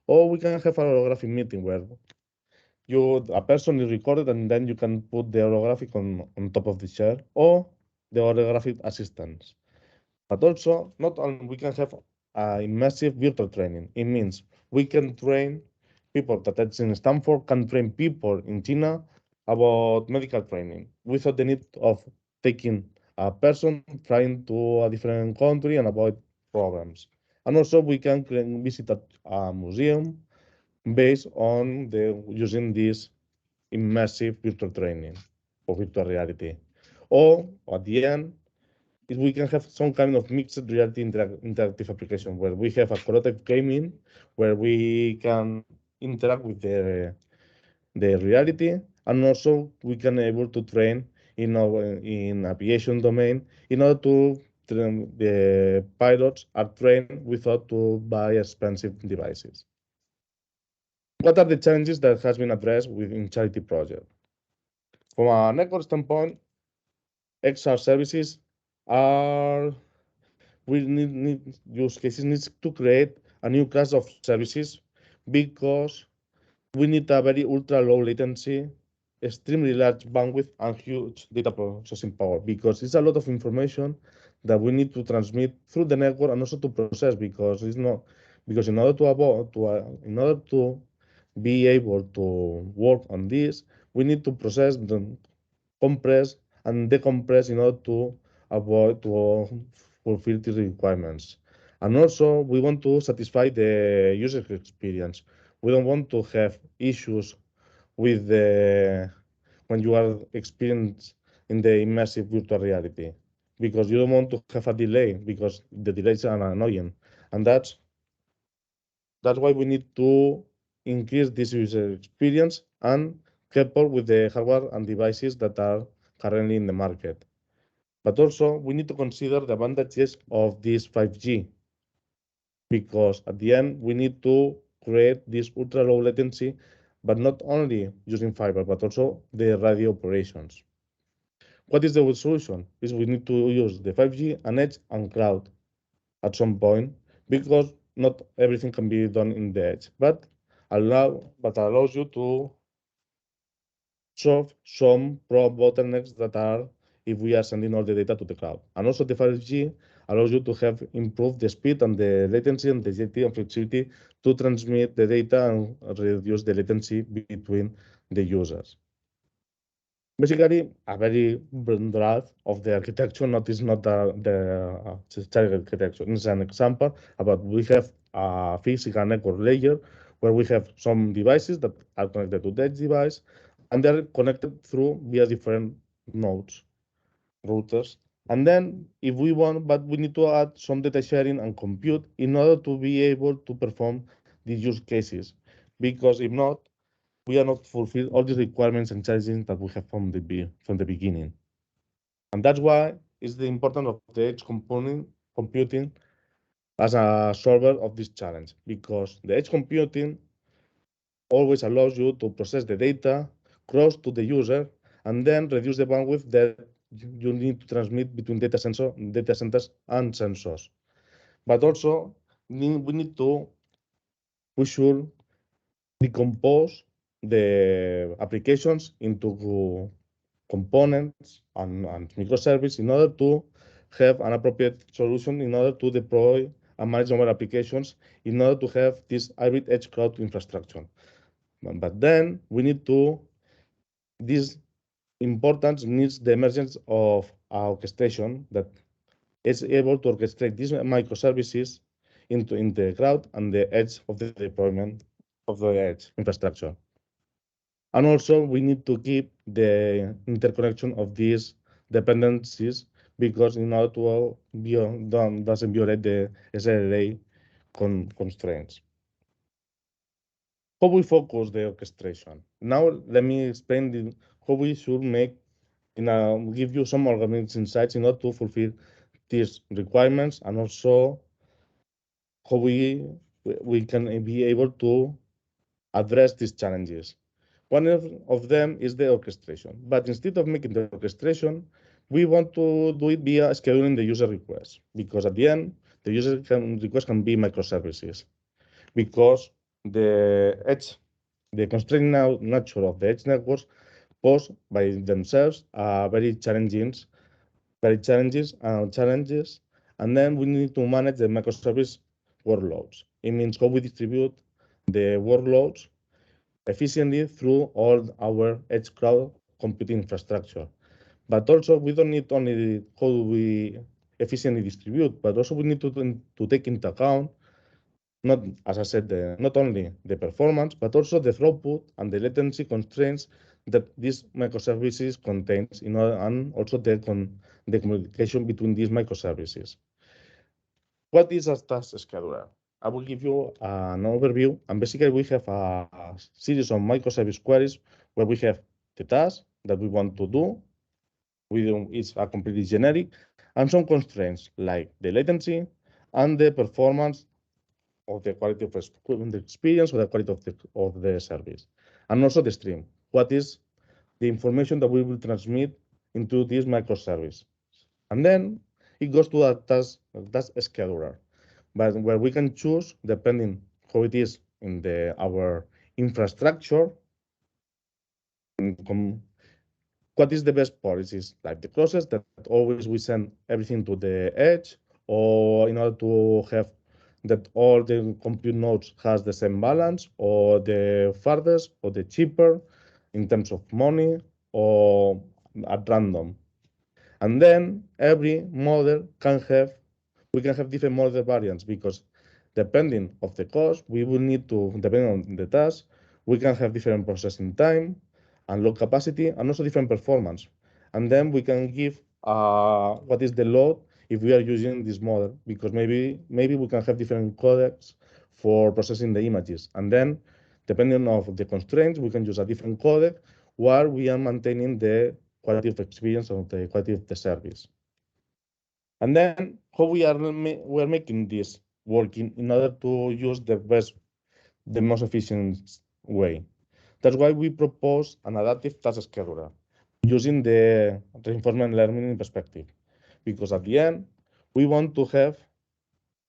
Speaker 3: or we can have a holographic meeting where a person is recorded and then you can put the holographic on top of the chair, or the holographic assistants. But also, not only we can have immersive virtual training. It means we can train people that's in Stanford can train people in China about medical training without the need of taking a person flying to a different country and avoid programs. And also we can visit a museum based on using this immersive virtual training or virtual reality. Or at the end, we can have some kind of mixed reality interactive application where we have a cooperative gaming where we can interact with the reality, and also we can able to train in aviation domain in order to train the pilots are trained without to buy expensive devices. What are the challenges that has been addressed within charity project? From a network standpoint, XR services are we need use cases needs to create a new class of services because we need a very ultra low latency, extremely large bandwidth, and huge data processing power because it's a lot of information that we need to transmit through the network and also to process because it's not because in order in order to be able to work on this, we need to process them, compress and decompress in order to avoid to fulfill the requirements. And also, we want to satisfy the user experience. We don't want to have issues with the when you are experienced in the immersive virtual reality because you don't want to have a delay because the delays are annoying, and that's why we need to increase this user experience and couple with the hardware and devices that are currently in the market. But also, we need to consider the advantages of this 5G because at the end, we need to create this ultra low latency, but not only using fiber, but also the radio operations. What is the solution? Is we need to use the 5G and edge and cloud at some point because not everything can be done in the edge, but allows you to solve some bottlenecks that are if we are sending all the data to the cloud. And also the 5G allows you to have improved the speed and the latency and the agility and flexibility to transmit the data and reduce the latency between the users. Basically, a very draft of the architecture, not the child architecture. It's an example about we have a physical network layer where we have some devices that are connected to that device, and they're connected through via different nodes, routers. And then if we want, but we need to add some data sharing and compute in order to be able to perform these use cases. Because if not, we are not fulfill all the requirements and challenges that we have from the beginning. And that's why it's the importance of the edge computing as a solver of this challenge, because the edge computing always allows you to process the data close to the user and then reduce the bandwidth that you need to transmit between data centers and sensors. But also, we should decompose the applications into components and microservices in order to have an appropriate solution in order to deploy and manage our applications in order to have this hybrid edge cloud infrastructure. But then we need this importance needs the emergence of orchestration that is able to orchestrate these microservices in the cloud and the edge of the deployment of the edge infrastructure. And also, we need to keep the interconnection of these dependencies because in order to doesn't violate the SLA constraints. how we focus the orchestration. Now, let me explain how we should make, give you some organic insights in order to fulfill these requirements, and also how we can be able to address these challenges. One of them is the orchestration. But instead of making the orchestration, we want to do it via scheduling the user request, because at the end, the user request can be microservices, because the constraint nature of the edge networks pose by themselves very challenges, and then we need to manage the microservice workloads. It means how we distribute the workloads efficiently through all our edge cloud computing infrastructure. But also, we don't need only how we efficiently distribute, but also we need to take into account, not, as I said, not only the performance, but also the throughput and the latency constraints that these microservices contains, and also the communication between these microservices. What is a task scheduler? I will give you an overview, and basically we have a series of microservice queries where we have the task that we want to do. It's a completely generic, and some constraints like the latency and the performance of the quality of the experience or the quality of the service, and also the stream. What is the information that we will transmit into this microservice? And then it goes to a task scheduler, but where we can choose, depending how it is in our infrastructure, what is the best policies, like the closest that always we send everything to the edge, or in order to have that all the compute nodes has the same balance, or the farthest, or the cheaper in terms of money, or at random. And then every model we can have different model variants, because depending of the cost, we will need to, depending on the task, we can have different processing time and load capacity, and also different performance. And then we can give what is the load if we are using this model, because maybe we can have different codecs for processing the images. And then, depending on the constraints, we can use a different codec while we are maintaining the quality of experience or the quality of the service. And then how we are making this working in order to use the most efficient way. That's why we propose an adaptive task scheduler using the reinforcement learning perspective, because at the end we want to have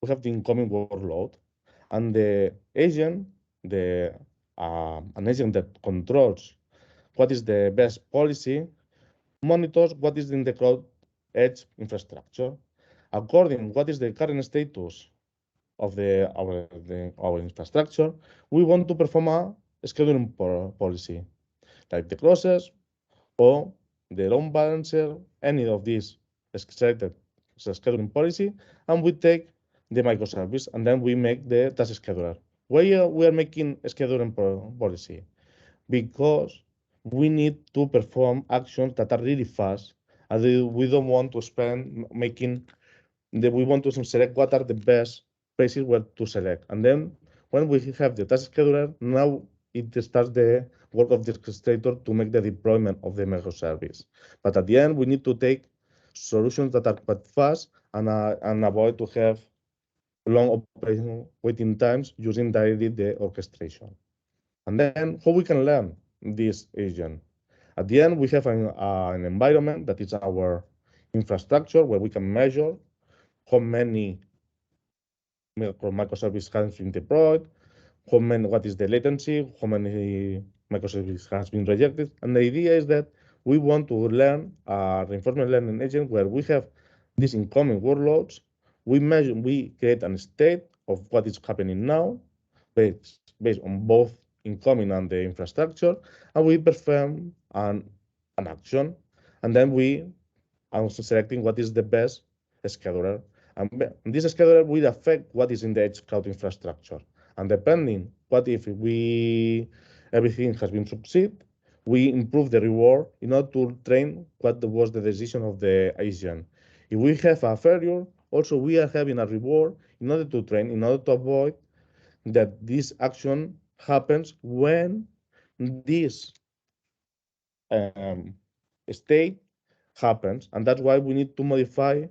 Speaker 3: the incoming workload, and the agent, an agent that controls what is the best policy, monitors what is in the cloud edge infrastructure. According what is the current status of our infrastructure, we want to perform a scheduling policy, like the closest or the load balancer, any of these selected scheduling policy, and we take the microservice, and then we make the task scheduler. Why we are making a scheduling policy? Because we need to perform actions that are really fast, and we don't want to spend making we want to select what are the best places where to select. And then when we have the task scheduler, now it starts the work of the orchestrator to make the deployment of the microservice. But at the end, we need to take solutions that are quite fast and avoid to have long operation waiting times using directly the orchestration. And then how we can learn this agent. At the end, we have an environment that is our infrastructure where we can measure how many microservices have been deployed, what is the latency, how many microservices has been rejected. And the idea is that we want to learn a reinforcement learning agent where we have these incoming workloads. We create a state of what is happening now based on both incoming and the infrastructure, and we perform an action. And then we are also selecting what is the best scheduler. And this scheduler will affect what is in the edge cloud infrastructure. And depending what if everything has been succeed, we improve the reward in order to train what was the decision of the agent. If we have a failure, also we are having a reward in order to train, in order to avoid that this action happens when this state happens, and that's why we need to modify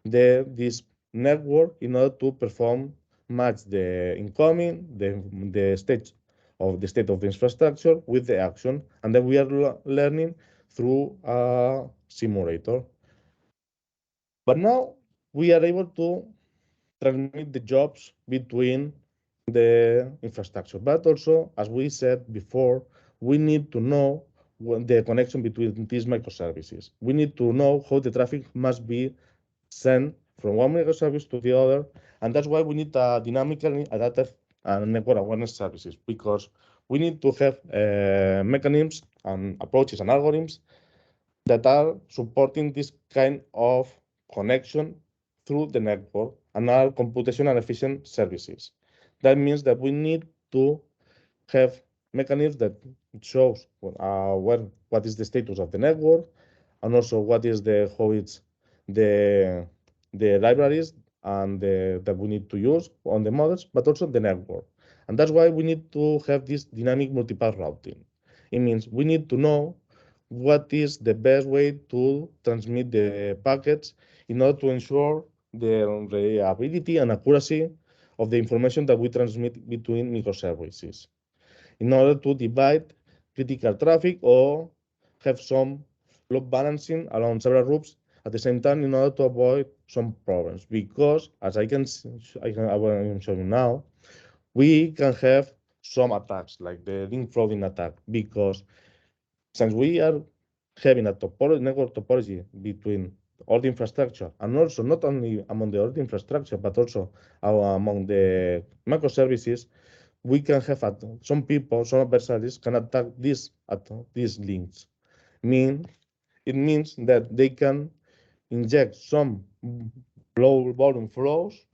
Speaker 3: this network in order to match the incoming, the state of the infrastructure with the action, and then we are learning through a simulator. But now we are able to transmit the jobs between the infrastructure. But also, as we said before, we need to know the connection between these microservices. We need to know how the traffic must be sent from one microservice to the other, and that's why we need dynamically adapted network awareness services, because we need to have mechanisms and approaches and algorithms that are supporting this kind of connection through the network and are computational efficient services. That means that we need to have mechanisms that shows what is the status of the network, and also what is how it's the libraries and that we need to use on the models, but also the network. And that's why we need to have this dynamic multipath routing. It means we need to know what is the best way to transmit the packets in order to ensure the reliability and accuracy of the information that we transmit between microservices, in order to divide critical traffic or have some load balancing along several routes at the same time in order to avoid some problems. Because, as I am showing you now, we can have some attacks like the link flooding attack, because since we are having a network topology between all the infrastructure, and also not only among the all the infrastructure, but also among the microservices, we can have some people, some adversaries can attack these links. It means that they can inject some low volume flows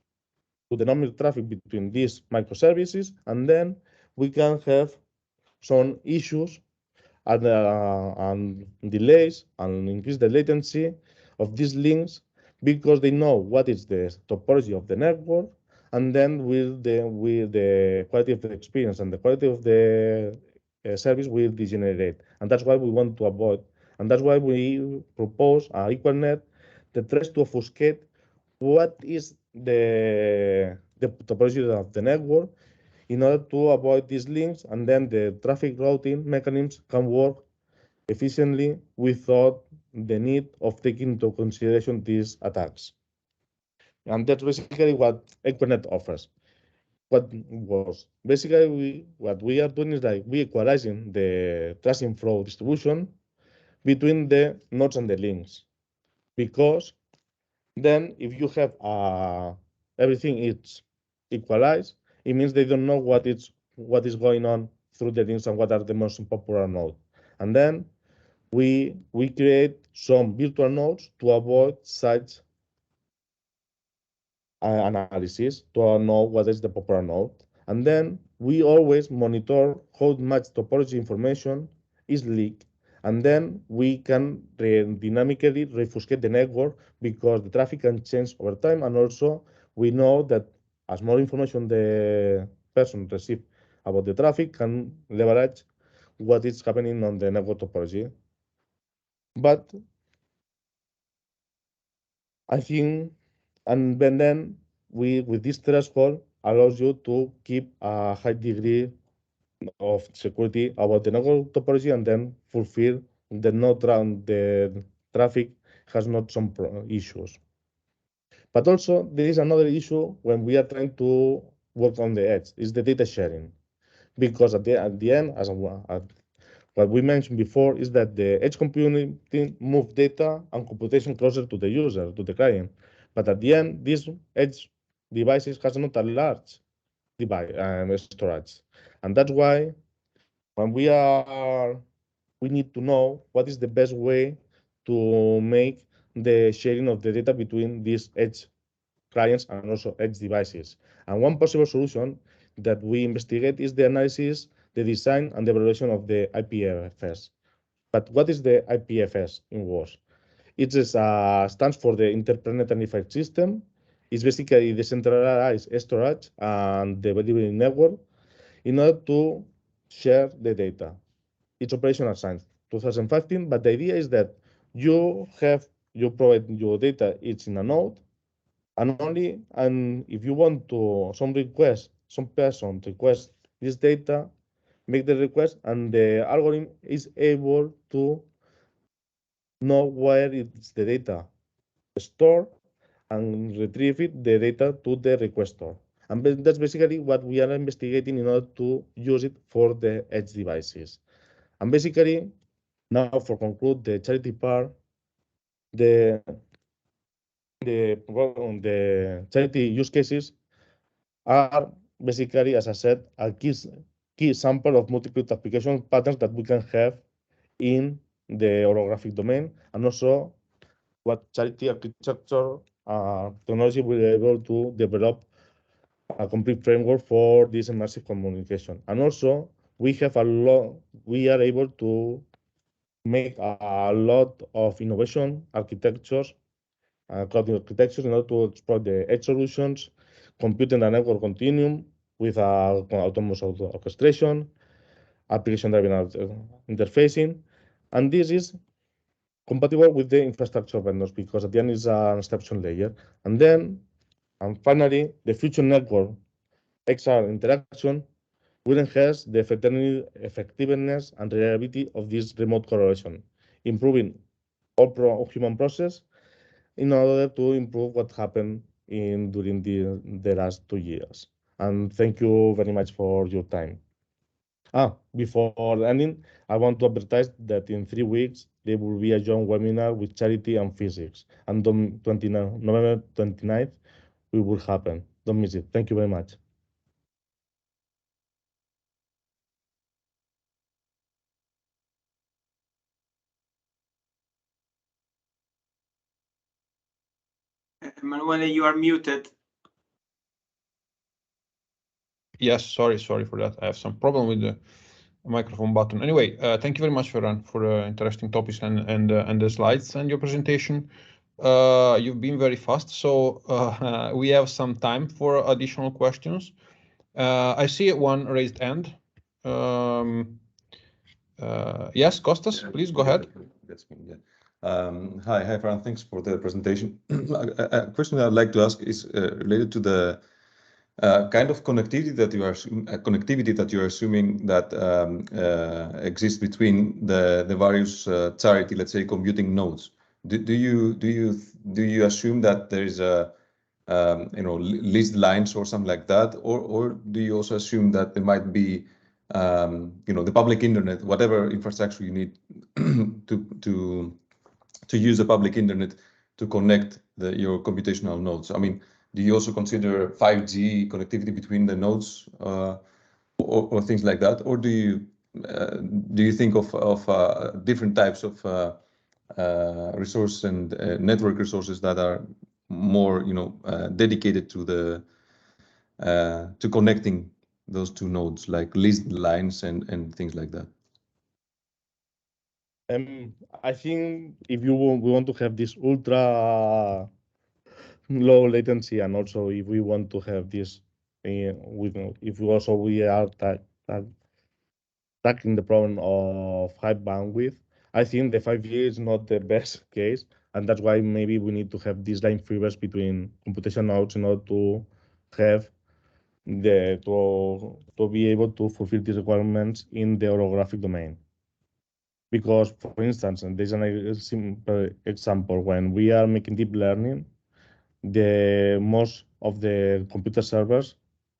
Speaker 3: to the normal traffic between these microservices, and then we can have some issues and delays and increase the latency of these links, because they know what is the topology of the network, and then with the quality of the experience and the quality of the service will degenerate. And that's why we want to avoid, and that's why we propose a EqualNet that tries to obfuscate what is the topology of the network in order to avoid these links, and then the traffic routing mechanisms can work efficiently without the need of taking into consideration these attacks. And that's basically what EqualNet offers. What we are doing is like we equalizing the tracing flow distribution between the nodes and the links, because then if you have everything is equalized, it means they don't know what is going on through the links and what are the most popular nodes. And then we create some virtual nodes to avoid such analysis, to know what is the popular node. And then we always monitor how much topology information is leaked. And then we can dynamically refuscate the network, because the traffic can change over time. And also we know that as more information the person receives about the traffic, can leverage what is happening on the network topology. But I think, and then with this threshold allows you to keep a high degree of security about the network topology, and then fulfill the traffic has not some issues. But also there is another issue when we are trying to work on the edge, is the data sharing, because at the end, as what we mentioned before, is that the edge computing move data and computation closer to the user, to the client. But at the end, these edge devices has not a large storage. And that's why when we need to know what is the best way to make the sharing of the data between these edge clients and also edge devices. And one possible solution that we investigate is the analysis, the design, and the evaluation of the IPFS. But what is the IPFS in words? It stands for the Interplanetary Unified System. It's basically decentralized storage and the delivery network. in order to share the data. It's operational since 2015, but the idea is that you provide your data, it's in a node, and if you want to some person request this data, make the request, and the algorithm is able to know where it's the data stored and retrieve the data to the requester. And that's basically what we are investigating in order to use it for the edge devices. And basically, now for conclude the charity part, the charity use cases are basically, as I said, a key sample of multiple application patterns that we can have in the orographic domain, and also what charity architecture technology will be able to develop a complete framework for this immersive communication. And also, we are able to make a lot of innovation architectures, cloud architectures, in order to explore the edge solutions, computing and network continuum with autonomous orchestration, application-driven interfacing, and this is compatible with the infrastructure vendors because at the end is an abstraction layer. And finally, the future network XR interaction will enhance the effectiveness and reliability of this remote correlation, improving all human process in order to improve what happened during the last 2 years. And thank you very much for your time. Before ending, I want to advertise that in 3 weeks, there will be a joint webinar with charity and physics. And on November 29th, it will happen. Don't miss it. Thank you very much.
Speaker 4: Emanuele, you are muted.
Speaker 1: Yes, sorry for that. I have some problem with the microphone button. Anyway, thank you very much, Ferran, for the interesting topics and the slides and your presentation. You've been very fast, so we have some time for additional questions. I see one raised hand. Yes, Kostas, please go ahead.
Speaker 6: That's me, yeah. Hi, Ferran. Thanks for the presentation. A question I'd like to ask is related to the kind of connectivity that you are assuming that exists between the various charity, let's say, computing nodes. Do you assume that there is a leased lines or something like that, or do you also assume that there might be the public internet, whatever infrastructure you need to use the public internet to connect your computational nodes? I mean, do you also consider 5G connectivity between the nodes or things like that, or do you think of different types of resource and network resources that are more dedicated to connecting those two nodes, like leased lines and things like that?
Speaker 3: I think if we want to have this ultra low latency, and also if we want to have this, if we are tackling the problem of high bandwidth, I think the 5G is not the best case, and that's why maybe we need to have these line fibers between computation nodes in order to have to be able to fulfill these requirements in the orographic domain. Because, for instance, and there's a simple example, when we are making deep learning, most of the computer servers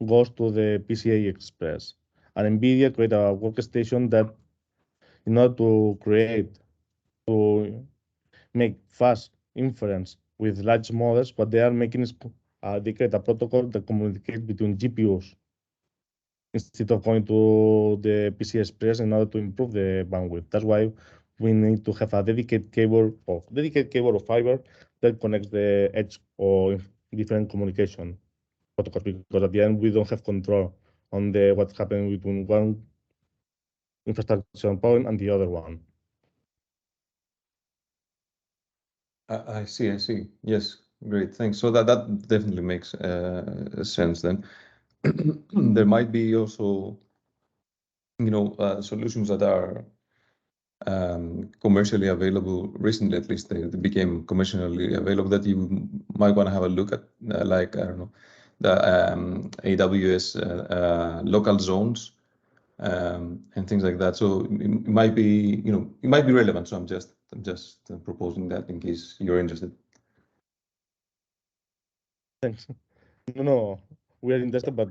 Speaker 3: goes to the PCI Express, and NVIDIA create a workstation that, in order to make fast inference with large models, what they are making is they create a protocol that communicates between GPUs instead of going to the PCI Express in order to improve the bandwidth. That's why we need to have a dedicated cable or fiber that connects the edge or different communication protocols, because at the end we don't have control on what's happening between one infrastructure point and the other one.
Speaker 6: I see. Yes, great, thanks. So that definitely makes sense then. There might be also solutions that are commercially available. Recently, at least, they became commercially available that you might want to have a look at, like, I don't know, the AWS local zones and things like that. So it might be, it might be relevant. So I'm just proposing that in case you're interested.
Speaker 3: Thanks. No, we are interested, but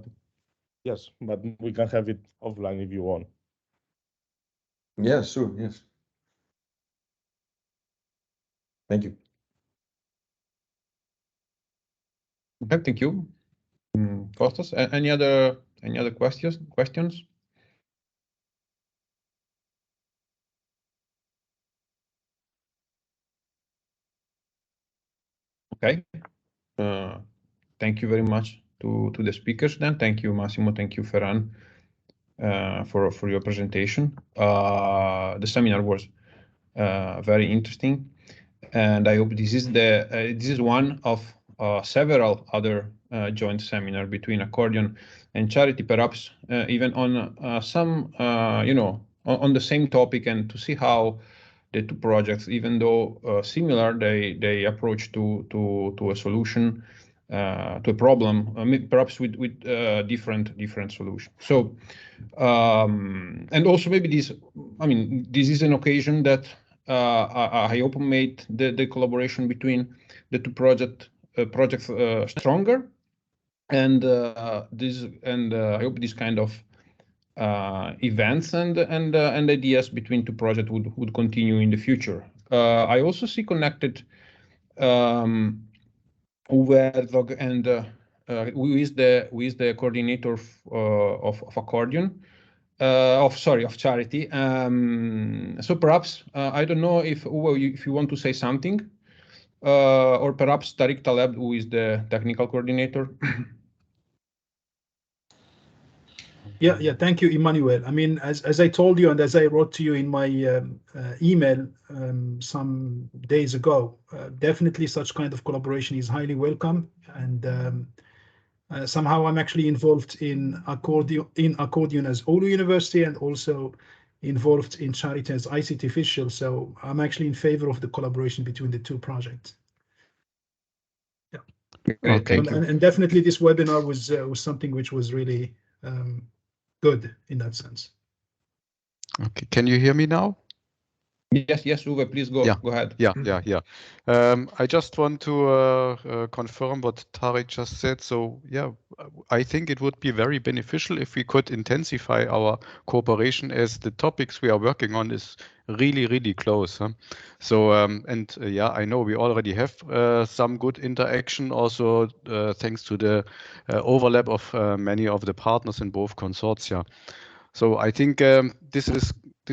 Speaker 3: yes, but we can have it offline if you want.
Speaker 6: Yeah, sure. Yes. Thank you.
Speaker 1: Okay, thank you. Kostas, any other questions? Okay. Thank you very much to the speakers then. Thank you, Massimo. Thank you, Ferran, for your presentation. The seminar was very interesting, and I hope this is one of several other joint seminar between Accordion and Charity, perhaps even on some on the same topic, and to see how the two projects, even though similar, they approach to a solution, to a problem, perhaps with different solutions. So and also maybe this is an occasion that I hope made the collaboration between the two projects stronger, and I hope this kind of events and ideas between two projects would continue in the future. I also see connected Uwe and who is the coordinator of Accordion. Of Charity. So perhaps I don't know if Uwe, if you want to say something, or perhaps Tariq Taleb, who is the technical coordinator.
Speaker 7: Yeah. Thank you, Emmanuel. I mean, as I told you and as I wrote to you in my email some days ago, definitely such kind of collaboration is highly welcome. And somehow I'm actually involved in Accordion as Oulu University, and also involved in Charity as ICT official. So I'm actually in favor of the collaboration between the two projects. Yeah.
Speaker 1: Great, thank you.
Speaker 7: And definitely this webinar was something which was really good in that sense.
Speaker 8: Okay, can you hear me now?
Speaker 1: Yes, Uwe, please go ahead.
Speaker 8: Yeah. I just want to confirm what Tariq just said. So yeah, I think it would be very beneficial if we could intensify our cooperation, as the topics we are working on is really close. So I know we already have some good interaction also thanks to the overlap of many of the partners in both consortia. So I think this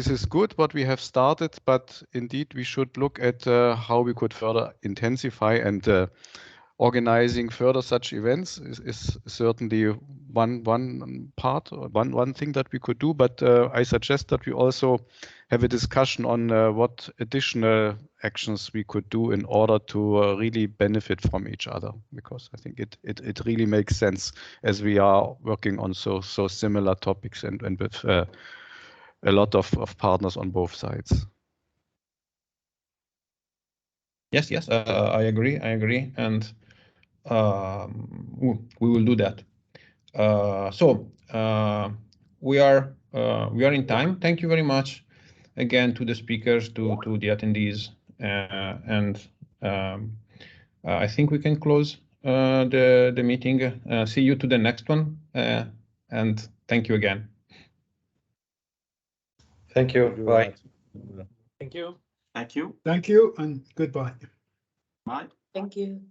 Speaker 8: is good what we have started, but indeed we should look at how we could further intensify, and organizing further such events is certainly one part, or one thing that we could do. But I suggest that we also have a discussion on what additional actions we could do in order to really benefit from each other, because I think it really makes sense as we are working on so similar topics and with a lot of partners on both sides.
Speaker 1: Yes, I agree, and we will do that. So we are in time. Thank you very much again to the speakers, to the attendees, and I think we can close the meeting. See you to the next one, and thank you again.
Speaker 5: Thank you. Bye.
Speaker 2: Thank you.
Speaker 4: Thank you.
Speaker 7: Thank you and goodbye.
Speaker 4: Bye.
Speaker 9: Thank you.